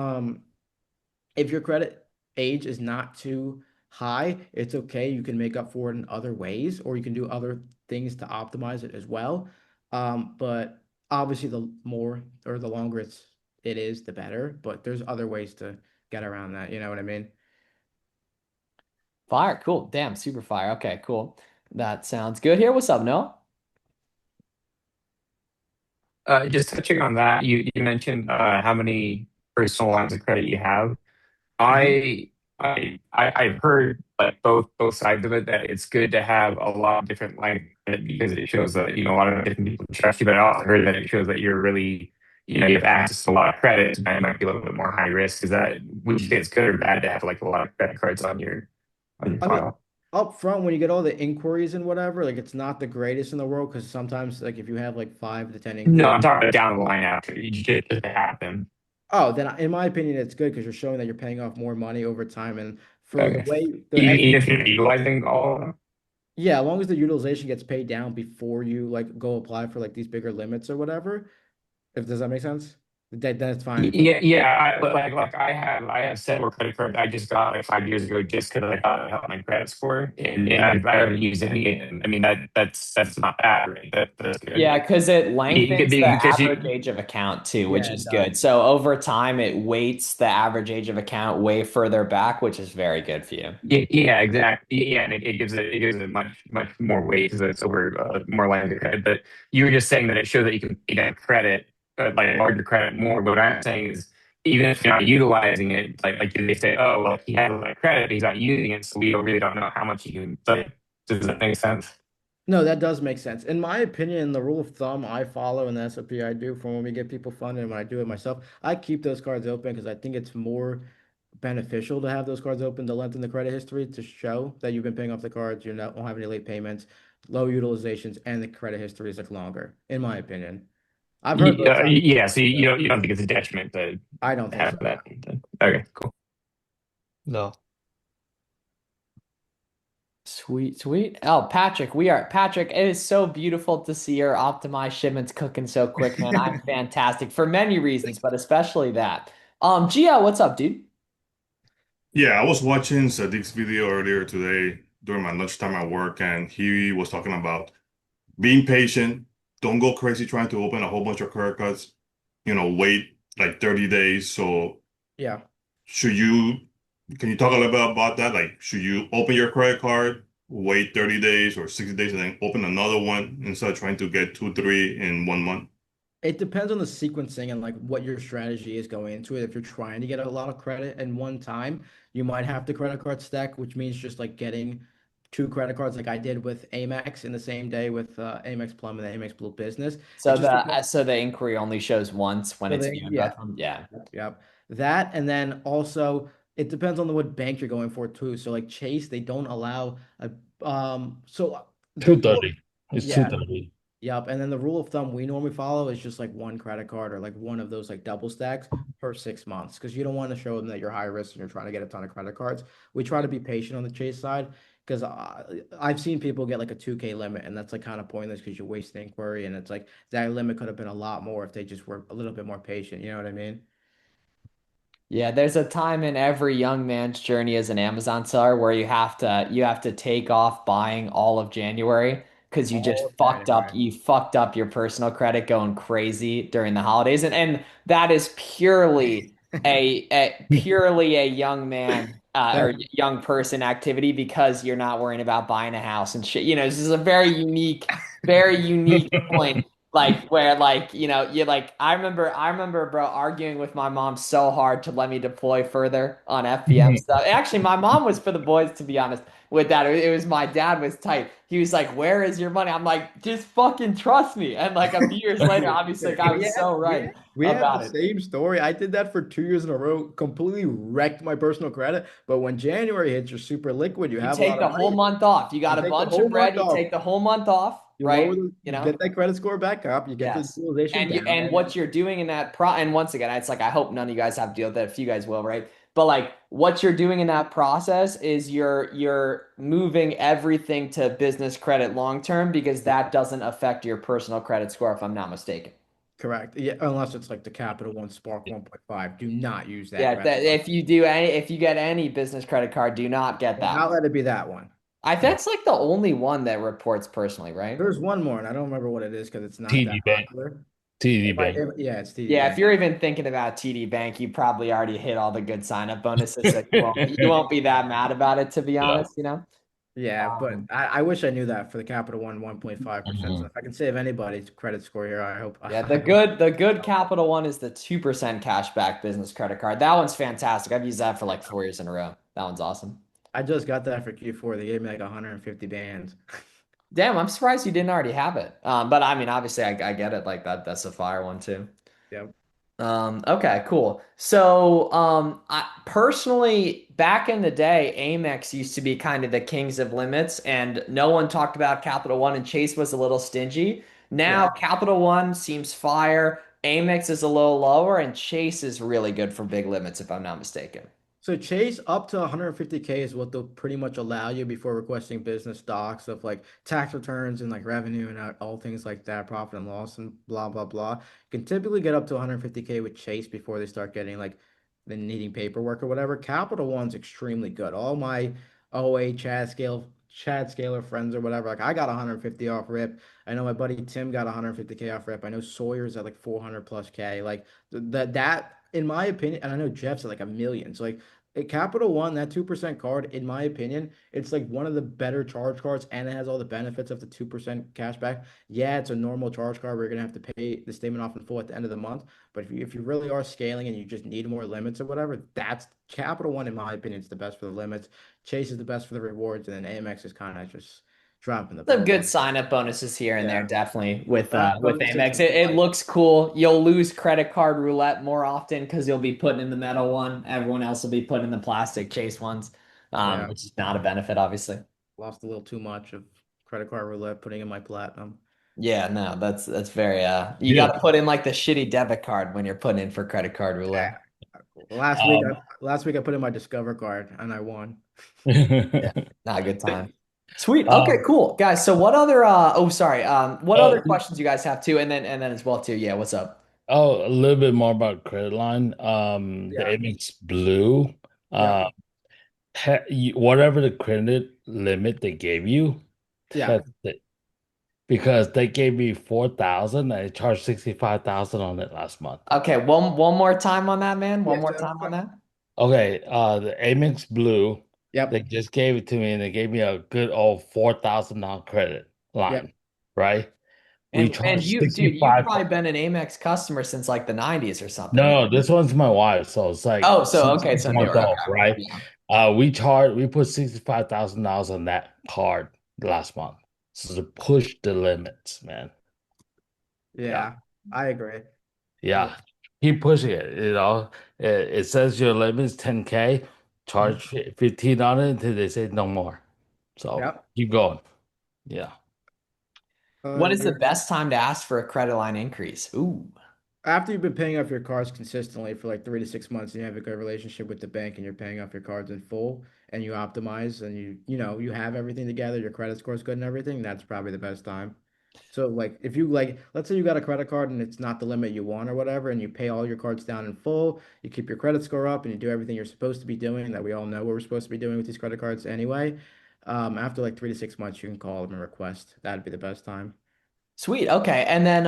credit age is not too high, it's okay. You can make up for it in other ways, or you can do other things to optimize it as well. But obviously, the more or the longer it is, the better. But there's other ways to get around that. You know what I mean? Fire, cool. Damn, super fire. Okay, cool. That sounds good here. What's up, Noah? Just touching on that, you mentioned how many personal lines of credit you have. Mhm. I've heard like both sides of it that it's good to have a lot of different lines of credit because it shows that a lot of different people trust you. But I also heard that it shows that you're really you have access to a lot of credit and it might be a little bit more high risk. Is that would you say it's good or bad to have like a lot of credit cards on your I mean, file? up front when you get all the inquiries and whatever, like it's not the greatest in the world because sometimes like if you have like 5 to 10 No, inquiries. I'm talking about down the line after you just to have them. Oh, then in my opinion, it's good because you're showing that you're paying off more money over time. And for the Okay. way Even if you're not utilizing all of them. yeah, as long as the utilization gets paid down before you like go apply for like these bigger limits or whatever, if does that make sense? Then it's fine. Yeah, yeah. But like I have several credit cards I just got like 5 years ago just because I thought it helped my credit score, and I haven't used any. And I mean that's not bad, right? That's good. Yeah, because it You could lengthens the be because average you age of account too, which Yeah, is it does. good. So over time, it weights the average age of account way further back, which is very good for you. yeah, exactly, yeah, and it gives it much more weight because it's over more lines of credit. But you were just saying that it shows that you can pay down credit like larger credit more. What I'm saying is even if you're not utilizing it, like they say, oh well, he has a lot of credit, but he's not using it, so we really don't know how much you can. Like, does that make sense? No, that does make sense. In my opinion, the rule of thumb I follow and the SOP I do for when we get people funded and when I do it myself, I keep those cards open because I think it's more beneficial to have those cards open to lengthen the credit history to show that you've been paying off the cards, you don't have any late payments, low utilizations, and the credit history is like longer, in my opinion. I've heard both sides. Yeah. So you don't think it's a detriment to I don't think so. have that? Okay, cool. No. Sweet, sweet. Oh, Patrick, it is so beautiful to see your optimized shipments cooking so quick, man. I'm fantastic for many reasons, but especially that. Gia, what's up, dude? Yeah, I was watching Sadiq's video earlier today during my lunchtime at work, and he was talking about being patient. Don't go crazy trying to open a whole bunch of credit cards. Wait like 30 days. So Yeah. should you, can you talk a little bit about that? Like, should you open your credit card, wait 30 days or 60 days, and then open another one instead of trying to get two, three in 1 month? It depends on the sequencing and like what your strategy is going into it. If you're trying to get a lot of credit in one time, you might have the credit card stack, which means just like getting two credit cards like I did with Amex in the same day with Amex Plum and the Amex Blue Business. It So just the depends. so the inquiry only shows once when So it's they, you in both yeah, of them. Yeah. yep. That and then also it depends on the what bank you're going for too. So like Chase, they don't allow a so the rule, 230. It's yeah, 230. yep. And then the rule of thumb we normally follow is just like one credit card or like one of those like double stacks per 6 months because you don't want to show them that you're high risk and you're trying to get a ton of credit cards. We try to be patient on the Chase side because I've seen people get like a 2K limit and that's like kind of pointless because you waste the inquiry and it's like that limit could have been a lot more if they just were a little bit more patient. You know what I mean? Yeah, there's a time in every young man's journey as an Amazon seller where you have to take off buying all of January because All of January. you fucked up your personal credit going crazy during the holidays, and that is purely a young man or That young person activity because you're not worrying about buying a house and shit. This is a very unique point. Like where like, you like I remember bro arguing with my mom so hard to let me deploy further on FBM stuff. Actually, my mom was for the boys, to be honest, with that. It was my dad was tight. He was like, "Where is your money?" I'm like, "Just fucking trust me." And like a few years later, obviously like, I We was have, so we right have, we have the about it. same story. I did that for 2 years in a row, completely wrecked my personal credit. But when January hits, you're super liquid. You You have a take lot the of whole money. month off. You You got a take the bunch whole of bread, month you off. take the whole month off, You lower right? the, You you know? get that credit score back up. You get the Yes. utilization And you down. and what you're doing in that and once again, it's like I hope none of you guys have to deal with that. If you guys will, right? But like what you're doing in that process is you're moving everything to business credit long term because that doesn't affect your personal credit score, if I'm not mistaken. Correct. Yeah, unless it's like the Capital One Spark 1.5. Do not use that Yeah, credit that card. if you get any business credit card, do not get Do that not one. let it be that one. I think it's like the only one that reports personally, right? There's one more, and I don't remember what it is because it's not that TD Bank. popular. TD Bank. Yeah, it's TD Yeah, if Bank. you're even thinking about TD Bank, you probably already hit all the good sign up bonuses, so you won't be that mad about it, to be Yeah. honest, you know? Yeah, but Um, I wish I knew that for the Capital One 1.5%. So Mhm. if I can save anybody's credit score here, I hope yeah, I hope. the good Capital One is the 2% cashback business credit card. That one's fantastic. I've used that for like 4 years in a row. That one's awesome. I just got that for Q4. They gave me like 150 bands. Damn, I'm surprised you didn't already have it. But I mean, obviously, I get it. Like that's a fire one too. Yep. Okay, cool. So, I personally, back in the day, Amex used to be kind of the kings of limits, and no one talked about Capital One, and Chase was a little stingy. Yeah. Now, Capital One seems fire, Amex is a little lower, and Chase is really good for big limits, if I'm not mistaken. So Chase up to 150K is what they'll pretty much allow you before requesting business docs of like tax returns and like revenue and all things like that, profit and loss and blah blah blah. You can typically get up to 150K with Chase before they start getting like the needing paperwork or whatever. Capital One's extremely good. All my OA Chad Scaler friends or whatever, like I got 150 off rip. I know my buddy Tim got 150K off rip. I know Sawyer's at like 400 plus K. Like that in my opinion, and I know Jeff's at like a million. So like at Capital One, that 2% card, in my opinion, it's like one of the better charge cards and it has all the benefits of the 2% cashback. Yeah, it's a normal charge card where you're gonna have to pay the statement off in full at the end of the month. But if you really are scaling and you just need more limits or whatever, that's Capital One, in my opinion, is the best for the limits. Chase is the best for the rewards, and then Amex is kind of just dropping the Some ball. good sign up bonuses here and there, Yeah. definitely with Bonuses Amex. and It like looks cool. You'll lose credit card roulette more often because you'll be putting in the metal one. Everyone else will be putting in the plastic chase ones, yeah, which is not a benefit, obviously. lost a little too much of credit card roulette putting in my platinum. Yeah, no, that's very you got Yeah. to put in like the shitty debit card when you're putting in for credit card roulette. Last week, Um, last week I put in my Discover card and I won. Yeah, not a good time. Sweet. Okay, um, cool. Guys, so what other oh sorry. What other oh, questions you guys have too? And then as well too. Yeah, what's up? oh, a little bit more about credit line. The Yeah. Amex Blue. Yep. Whatever the credit limit they gave you, Yeah. test it. Because they gave me 4,000 and I charged 65,000 on it last month. Okay, one more time on that, man. One Yes. more time on that. Okay, the Amex Blue, they Yep. just gave it to me and they gave me a good old $4,000 credit Yep. line, right? We And charged you, dude, you've 65. probably been an Amex customer since like the 90s or something, right? No, this one's my wife, so it's like Oh, so she's okay, so newer. 6 months old, Okay. right? Yeah. We put $65,000 on that card last month. So to push the limits, man. Yeah. Yeah. I agree. Yeah. Keep pushing it, you know. It says your limit is 10K, charge 15 on it until they say no more. So Yep. keep going. Yeah. What is the You're best time to ask for a credit line increase? Ooh. after you've been paying off your cards consistently for like 3 to 6 months and you have a good relationship with the bank and you're paying off your cards in full and you optimize and you have everything together, your credit score is good and everything, that's probably the best time. So like if you like let's say you got a credit card and it's not the limit you want or whatever and you pay all your cards down in full, you keep your credit score up and you do everything you're supposed to be doing that we all know what we're supposed to be doing with these credit cards anyway. After like 3 to 6 months you can call them and request. That'd be the best time. Sweet. Okay. And then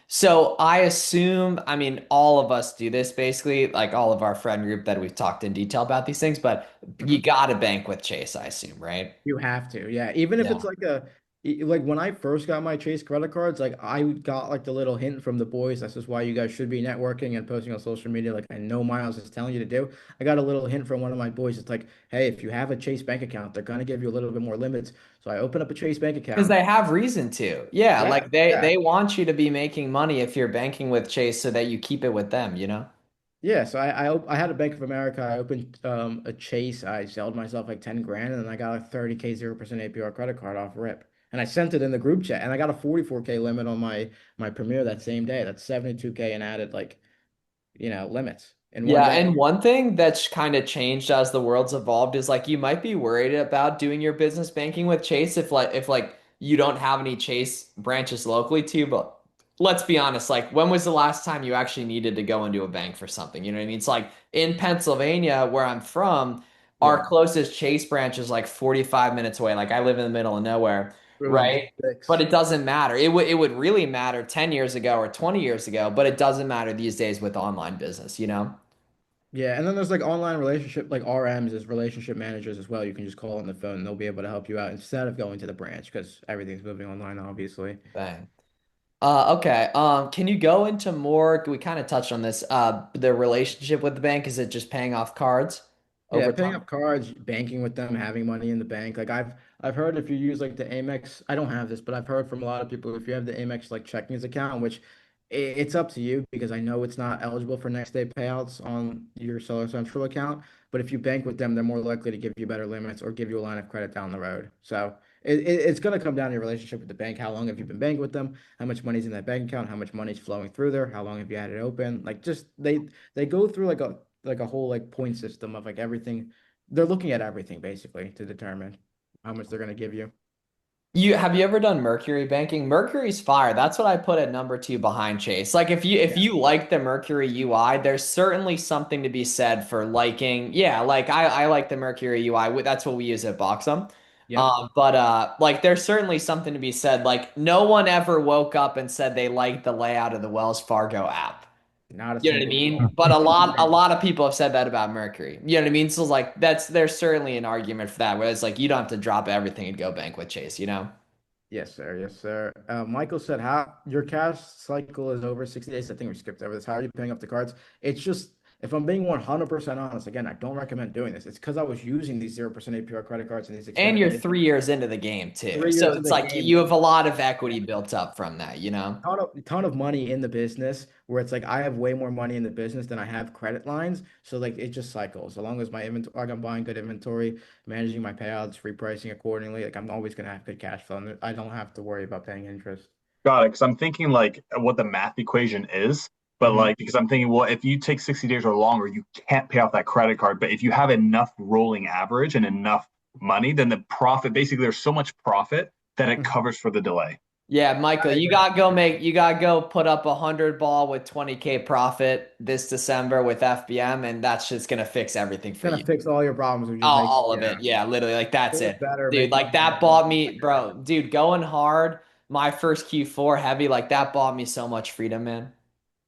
so I assume, I mean, all of us do this basically, like all of our friend group that we've talked in detail about these things, but you Mhm. got to bank with Chase, I assume, right? You have to, yeah. Even if Yeah. it's like Like when I first got my Chase credit cards, like I got like the little hint from the boys. This is why you guys should be networking and posting on social media. Like I know Miles is telling you to do. I got a little hint from one of my boys. It's like, hey, if you have a Chase bank account, they're gonna give you a little bit more limits. So I open up a Chase bank Because account. they have reason to. Yeah, Yeah, like they yeah. they want you to be making money if you're banking with Chase so that you keep it with them, you know? Yeah, so I had a Bank of America. I opened a Chase. I sold myself like 10 grand and then I got a 30K 0% APR credit card off rip. And I sent it in the group chat and I got a 44K limit on my Premier that same day. That's 72K and added like, limits in one Yeah, day. and one thing that's kind of changed as the world's evolved is like you might be worried about doing your business banking with Chase if you don't have any Chase branches locally to you, but let's be honest, like when was the last time you actually needed to go into a bank for something? You know what I mean? It's like in Pennsylvania, where I'm from, our Yeah. closest Chase branch is like 45 minutes away. Like I live in the middle of nowhere, Boom. right? But Six. it doesn't matter. It would really matter 10 years ago or 20 years ago, but it doesn't matter these days with online business, you know? Yeah, and then there's like online relationship, like RMs as relationship managers as well. You can just call on the phone and they'll be able to help you out instead of going to the branch because everything's moving online, obviously. Bang. Okay. Can you go into more? We kind of touched on this. The relationship with the bank, is it just paying off cards Yeah, over paying time? up cards, banking with them, having money in the bank. Like I've heard if you use like the Amex, I don't have this, but I've heard from a lot of people if you have the Amex like checkings account, which it's up to you because I know it's not eligible for next day payouts on your Solar Central account, but if you bank with them, they're more likely to give you better limits or give you a line of credit down the road. So it's going to come down to your relationship with the bank. How long have you been banking with them? How much money's in that bank account? How much money's flowing through there? How long have you had it open? Like just they go through like a whole like point system of like everything. They're looking at everything basically to determine how much they're going to give you. You ever done Mercury banking? Mercury's fire. That's what I put at number two behind Chase. Like if Yeah. you like the Mercury UI, there's certainly something to be said for liking. Yeah, like I like the Mercury UI. That's what we use at Boxum. Yep. But like there's certainly something to be said. Like no one ever woke up and said they liked the layout of the Wells Fargo app. Not a You know what I single mean? soul. But a lot of people have said that about Mercury. You know what I mean? So like there's certainly an argument for that where it's like you don't have to drop everything and go bank with Chase, you know? Yes, sir. Yes, sir. Michael said, "How your cash cycle is over 60 days." I think we skipped over this. How are you paying up the cards? It's just, if I'm being 100% honest, again, I don't recommend doing this. It's because I was using these 0% APR credit cards and these And extended you're pay 3 years into the game too. 3 years So in it's the like game. you have a lot of equity built up from that, you know? Ton of money in the business where it's like I have way more money in the business than I have credit lines. So like it just cycles. So long as my inventory, like I'm buying good inventory, managing my payouts, repricing accordingly, like I'm always gonna have good cash flow. And I don't have to worry about paying interest. Got it. Because I'm thinking like what the math equation is, but Hmm. like because I'm thinking, well, if you take 60 days or longer, you can't pay off that credit card. But if you have enough rolling average and enough money, then the profit basically there's so much profit that it covers for the delay. Yeah, Michael, I agree. you gotta go put up 100 ball with 20K profit this December with FBM, and that's just gonna fix everything for Gonna you. fix all your problems if you just All of yeah, it. Yeah, literally, like that's do it it. better, Dude, make like money that more, and bought me, bro, dude, going hard, my first Q4 heavy, like that bought me so much freedom, man.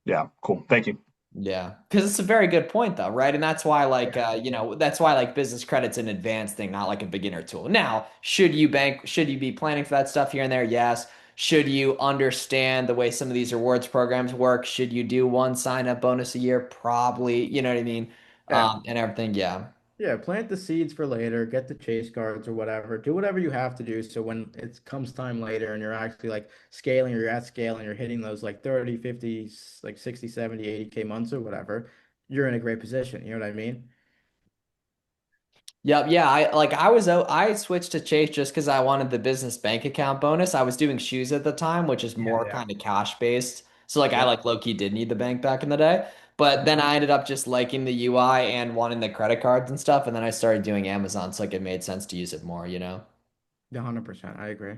Yeah, cool. Thank you. Yeah, because it's a very good point though, right? And that's why like yeah, that's why like business credit's an advanced thing, not like a beginner tool. Now, should you be planning for that stuff here and there? Yes. Should you understand the way some of these rewards programs work? Should you do one sign up bonus a year? Probably, you know what I mean? yeah. And everything, yeah. Yeah, plant the seeds for later, get the chase cards or whatever. Do whatever you have to do so when it comes time later and you're actually like scaling or you're at scale and you're hitting those like 30, 50, like 60, 70, 80K months or whatever, you're in a great position. You know what I mean? Yep, yeah. I switched to Chase just because I wanted the business bank account bonus. I was doing shoes at the time, which is Yeah, more yeah. kind of cash based. So like I Yep. like low key did need the bank back in the day. But then I ended up just liking the UI and wanting the credit cards and stuff. And then I started doing Amazon, so like it made sense to use it more, you know? 100%. I agree.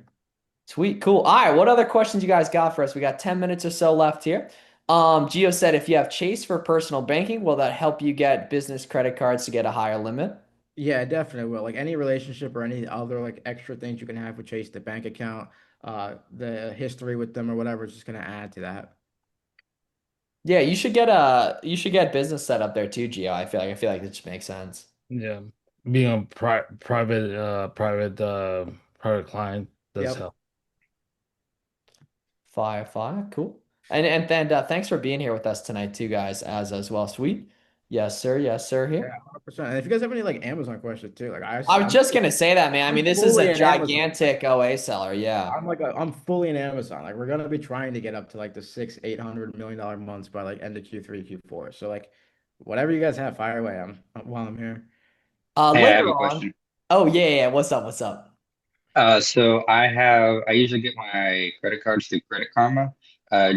Sweet, cool. All right, what other questions you guys got for us? We got 10 minutes or so left here. Gio said if you have Chase for personal banking, will that help you get business credit cards to get a higher limit? Yeah, it definitely will. Like any relationship or any other like extra things you can have with Chase, the bank account, the history with them or whatever is just gonna add to that. Yeah, you should get business set up there too, Gio. I feel like it just makes sense. Yeah, being a private client does Yep. help. Fire. Cool. And thanks for being here with us tonight too, guys, as well. Sweet. Yes, sir. Yes, sir. Yeah, Here. 100%. And if you guys have any like Amazon questions too, like I was just gonna say that, man. I I'm mean, this is fully a an Amazon. gigantic OA seller. Yeah. I'm fully in Amazon. Like we're gonna be trying to get up to like the 800 million dollar months by like end of Q3, Q4. So like whatever you guys have, fire away. While I'm here. Hey, I have Later a on. question. Oh yeah. What's up? What's up? So I usually get my credit cards through Credit Karma. Uh,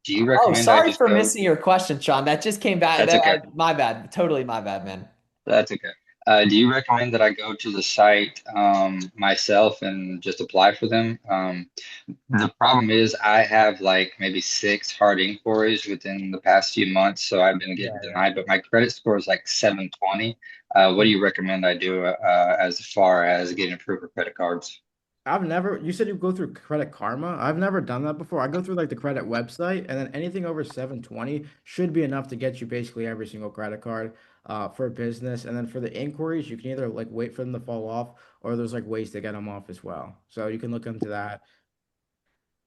do you Oh, recommend I sorry just for go? missing your question, Sean. That just came back. That's okay. My bad. Totally my bad, man. That's okay. Do you recommend that I go to the site myself and just apply for them? The problem is I have like maybe 6 hard inquiries within the past few months, so I've been getting Yeah. denied, but my credit score is like 720. What do you recommend I do as far as getting approved for credit cards? You said you go through Credit Karma. I've never done that before. I go through like the credit website, and then anything over 720 should be enough to get you basically every single credit card for a business. And then for the inquiries, you can either like wait for them to fall off, or there's like ways to get them off as well. So you can look into that.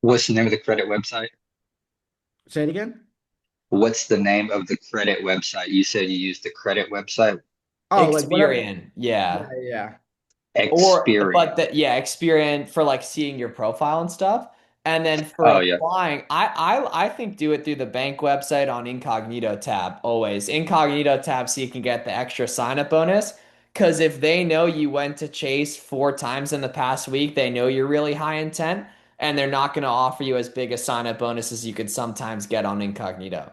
What's the name of the credit website? Say it again. What's the name of the credit website? You said you used the credit website. Oh, like whatever. Experian. Yeah. Yeah. But Experian. Experian for like seeing your profile and stuff. And then for Oh yeah. applying, I think do it through the bank website on incognito tab, always. Incognito tab so you can get the extra sign up bonus. Because if they know you went to Chase 4 times in the past week, they know you're really high intent, and they're not going to offer you as big a sign up bonus as you could sometimes get on incognito.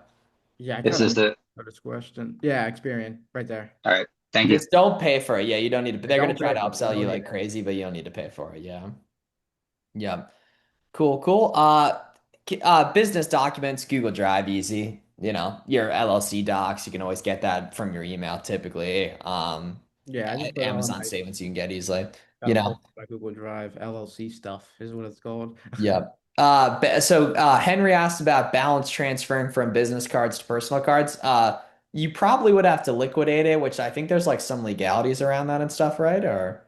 Yeah, I This kind is of the know this question. Yeah, Experian right there. all right. Thank you. Just don't pay for it. Yeah, you don't need to. They're going Don't to try pay to for it. upsell No you need like to. crazy, but you don't need to pay for it. Yeah. Yeah. Cool. Business documents, Google Drive, easy. You know, your LLC docs, you can always get that from your email typically. Yeah, I just put it on Amazon my statements you can get easily. got You a know, whole my Google Drive LLC stuff is what it's called. yep. Henry asked about balance transferring from business cards to personal cards. You probably would have to liquidate it, which I think there's like some legalities around that and stuff, right? Or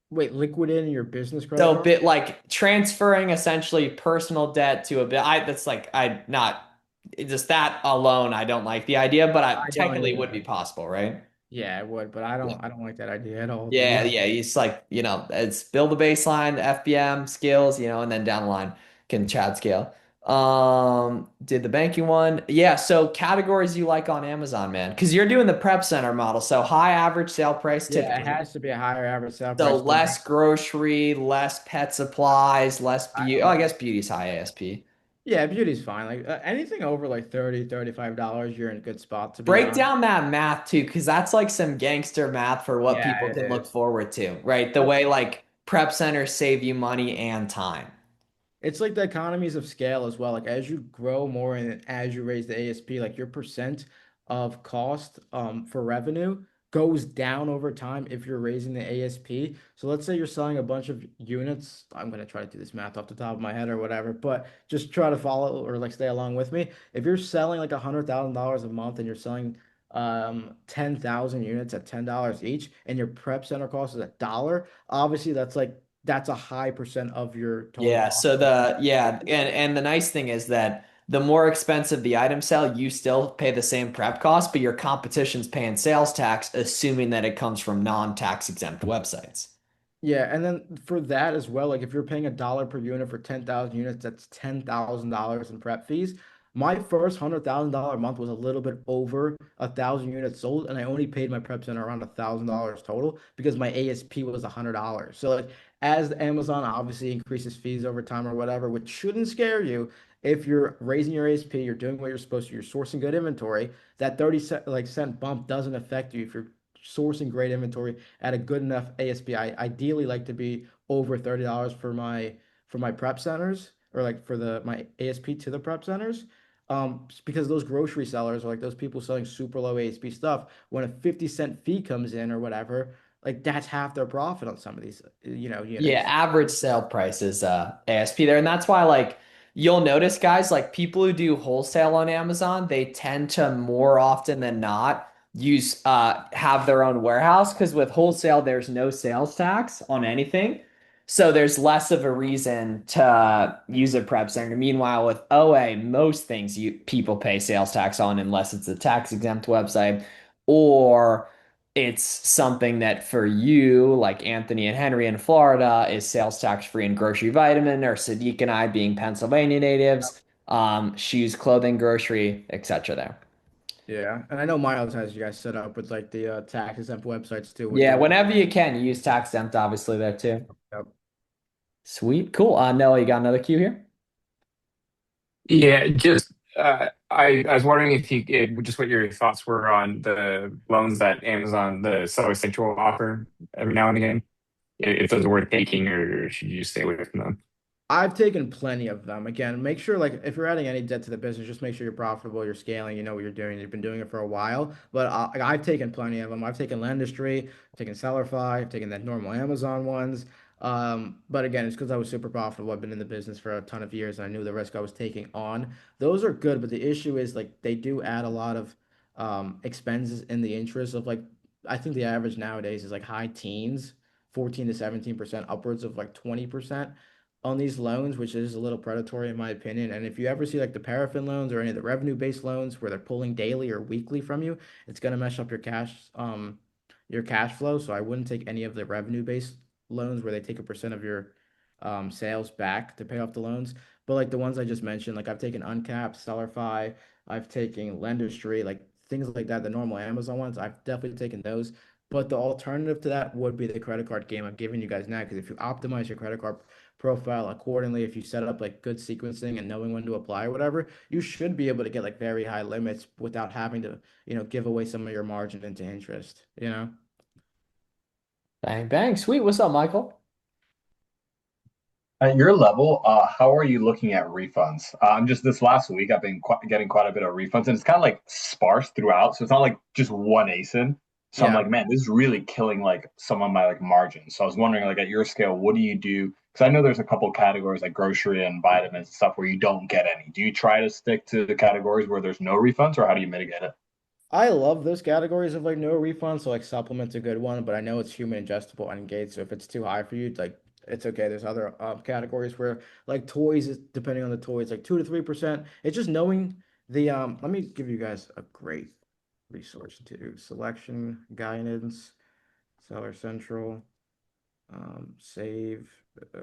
Wait, liquidating your business credit so card? bit like transferring essentially personal debt to a bit. That's like I not just that alone. I don't like the idea, but I I don't technically would either. be possible, right? Yeah, I would, but Yeah. I don't like that idea at all, to be Yeah, honest. yeah. It's like, it's build a baseline, FBM skills, and then down the line can chat scale. Did the banking one. Yeah, so categories you like on Amazon, man. Because you're doing the prep center model. So high average sale price Yeah, it typically. has to be a higher average sale So price for me. less grocery, less pet supplies, less I beauty. Oh, don't I guess beauty's high ASP. Yeah, beauty's fine. Like anything over like 30, $35, you're in a good spot, to be Break honest. down that math too, because that's like some gangster math for what Yeah, people it can look is. forward to, right? The But way like prep centers save you money and time. it's like the economies of scale as well. Like as you grow more and as you raise the ASP, like your percent of cost for revenue goes down over time if you're raising the ASP. So let's say you're selling a bunch of units. I'm gonna try to do this math off the top of my head or whatever, but just try to follow or like stay along with me. If you're selling like $100,000 a month and you're selling 10,000 units at $10 each and your prep center cost is $1, obviously that's a high percent of your total Yeah, cost. and the nice thing is that the more expensive the item sell, you still pay the same prep cost, but your competition's paying sales tax, assuming that it comes from non-tax exempt websites. Yeah, and then for that as well, like if you're paying $1 per unit for 10,000 units, that's $10,000 in prep fees. My first $100,000 month was a little bit over 1,000 units sold, and I only paid my prep center around $1,000 total because my ASP was $100. So like as Amazon obviously increases fees over time or whatever, which shouldn't scare you, if you're raising your ASP, you're doing what you're supposed to, you're sourcing good inventory, that 30 cent bump doesn't affect you if you're sourcing great inventory at a good enough ASP. I ideally like to be over $30 for my prep centers or like for the my ASP to the prep centers. Because those grocery sellers or like those people selling super low ASP stuff, when a 50 cent fee comes in or whatever, like that's half their profit on some of these, Yeah, units. average sale price is ASP there, and that's why like you'll notice guys like people who do wholesale on Amazon, they tend to more often than not use have their own warehouse because with wholesale there's no sales tax on anything. So there's less of a reason to use a prep center. Meanwhile, with OA, most things you people pay sales tax on unless it's a tax exempt website or it's something that for you, like Anthony and Henry in Florida, is sales tax free in grocery vitamin, or Sadiq and I being Pennsylvania natives, shoes, clothing, grocery, etc. there. Yeah, and I know Miles has you guys set up with like the tax exempt websites too with Yeah, the whenever you can, you use tax exempt obviously there too. Yep. Sweet, cool. Noah, you got another cue here? Yeah, just I was wondering if just what your thoughts were on the loans that Amazon, the Seller Central offer every now and again. If those are worth taking, or should you just stay away from them? I've taken plenty of them. Again, make sure like if you're adding any debt to the business, just make sure you're profitable, you're scaling, you know what you're doing. You've been doing it for a while. But I've taken plenty of them. I've taken Lendistry, I've taken Sellerfy, I've taken the normal Amazon ones. But again, it's because I was super profitable. I've been in the business for a ton of years and I knew the risk I was taking on. Those are good, but the issue is like they do add a lot of expenses in the interest of like I think the average nowadays is like high teens, 14 to 17%, upwards of like 20% on these loans, which is a little predatory in my opinion. And if you ever see like the paraffin loans or any of the revenue-based loans where they're pulling daily or weekly from you, it's gonna mess up your cash flow. So I wouldn't take any of the revenue-based loans where they take a percent of your sales back to pay off the loans. But like the ones I just mentioned, like I've taken Uncapped, Sellerfi, I've taken Lendistry, like things like that, the normal Amazon ones, I've definitely taken those. But the alternative to that would be the credit card game I'm giving you guys now. Because if you optimize your credit card profile accordingly, if you set up like good sequencing and knowing when to apply or whatever, you should be able to get like very high limits without having to, give away some of your margin into interest, you know? Bang, bang. Sweet. What's up, Michael? At your level, how are you looking at refunds? I'm just this last week, I've been getting quite a bit of refunds, and it's kind of like sparse throughout. So it's not like just one ASIN. So I'm Yeah. like, man, this is really killing like some of my like margins. So I was wondering, like at your scale, what do you do? Because I know there's a couple categories like grocery and vitamins and stuff where you don't get any. Do you try to stick to the categories where there's no refunds, or how do you mitigate it? I love those categories of like no refund. So like supplement's a good one, but I know it's human ingestible and engaged. So if it's too high for you, like it's okay. There's other categories where like toys, depending on the toys, like 2 to 3%. It's just knowing the let me give you guys a great resource to selection guidance, Seller Central. Save,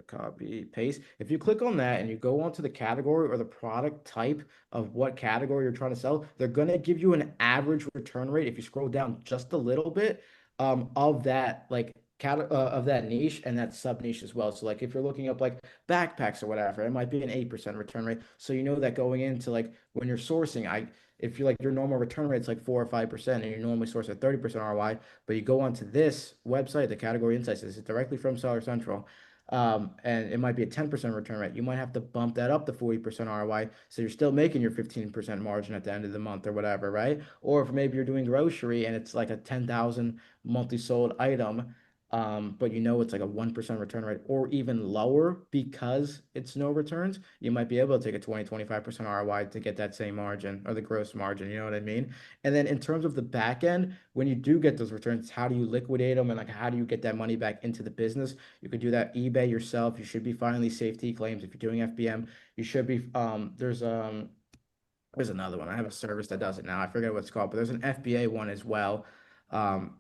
copy, paste. If you click on that and you go onto the category or the product type of what category you're trying to sell, they're going to give you an average return rate if you scroll down just a little bit of that like of that niche and that sub niche as well. So like if you're looking up like backpacks or whatever, it might be an 8% return rate. So you know that going into like when you're sourcing, if you like your normal return rate is like 4 or 5% and you normally source at 30% ROI, but you go onto this website, the category insights, this is directly from Seller Central, and it might be a 10% return rate. You might have to bump that up to 40% ROI, so you're still making your 15% margin at the end of the month or whatever, right? Or if maybe you're doing grocery and it's like a 10,000 monthly sold item, but you know it's like a 1% return rate or even lower because it's no returns, you might be able to take a 20-25% ROI to get that same margin or the gross margin, you know what I mean? And then in terms of the back end, when you do get those returns, how do you liquidate them and like how do you get that money back into the business? You could do that eBay yourself. You should be filing these safety claims if you're doing FBM. You should be there's another one. I have a service that does it now. I forget what it's called, but there's an FBA one as well,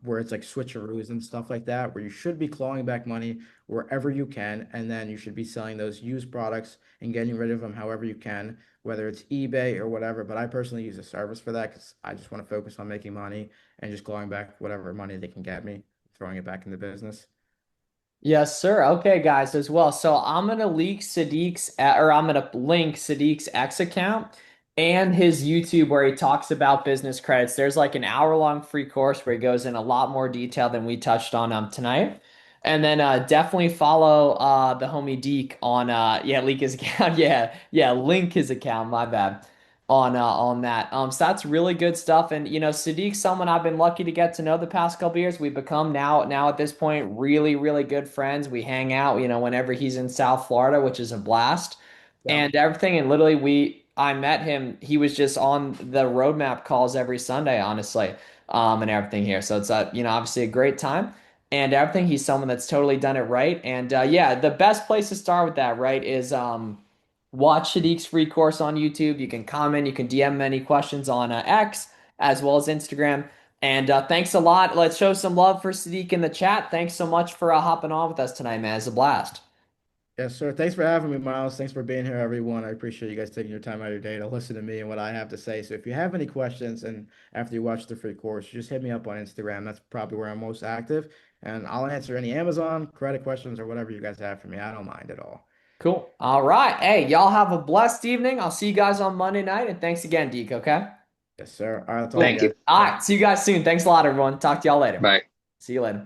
where it's like switcheroos and stuff like that, where you should be clawing back money wherever you can, and then you should be selling those used products and getting rid of them however you can, whether it's eBay or whatever. But I personally use a service for that because I just want to focus on making money and just clawing back whatever money they can get me, throwing it back in the business. Yes, sir. Okay, guys, as well. So I'm gonna or I'm gonna link Sadiq's X account and his YouTube where he talks about business credits. There's like an hour-long free course where he goes in a lot more detail than we touched on tonight. And then definitely follow the homie Deke on link his account. Link his account, my bad. On that. So that's really good stuff. And Sadiq's someone I've been lucky to get to know the past couple years. We've become now at this point really, really good friends. We hang out, whenever he's in South Florida, which is a blast. Yeah. And everything. And literally I met him, he was just on the roadmap calls every Sunday, honestly. And everything here. So it's obviously a great time. and everything. He's someone that's totally done it right. And yeah, the best place to start with that, right, is watch Sadiq's free course on YouTube. You can comment, you can DM him any questions on X as well as Instagram. And thanks a lot. Let's show some love for Sadiq in the chat. Thanks so much for hopping on with us tonight, man. It's a blast. Yes, sir. Thanks for having me, Miles. Thanks for being here, everyone. I appreciate you guys taking your time out of your day to listen to me and what I have to say. So if you have any questions and after you watch the free course, just hit me up on Instagram. That's probably where I'm most active. And I'll answer any Amazon credit questions or whatever you guys have for me. I don't mind at all. Cool. All right. Hey, y'all have a blessed evening. I'll see you guys on Monday night. And thanks again, Deke, okay? Yes, sir. All right, that's all Thank guys. you. All right. See you guys soon. Thanks a lot, everyone. Talk to y'all later. Bye. See you later.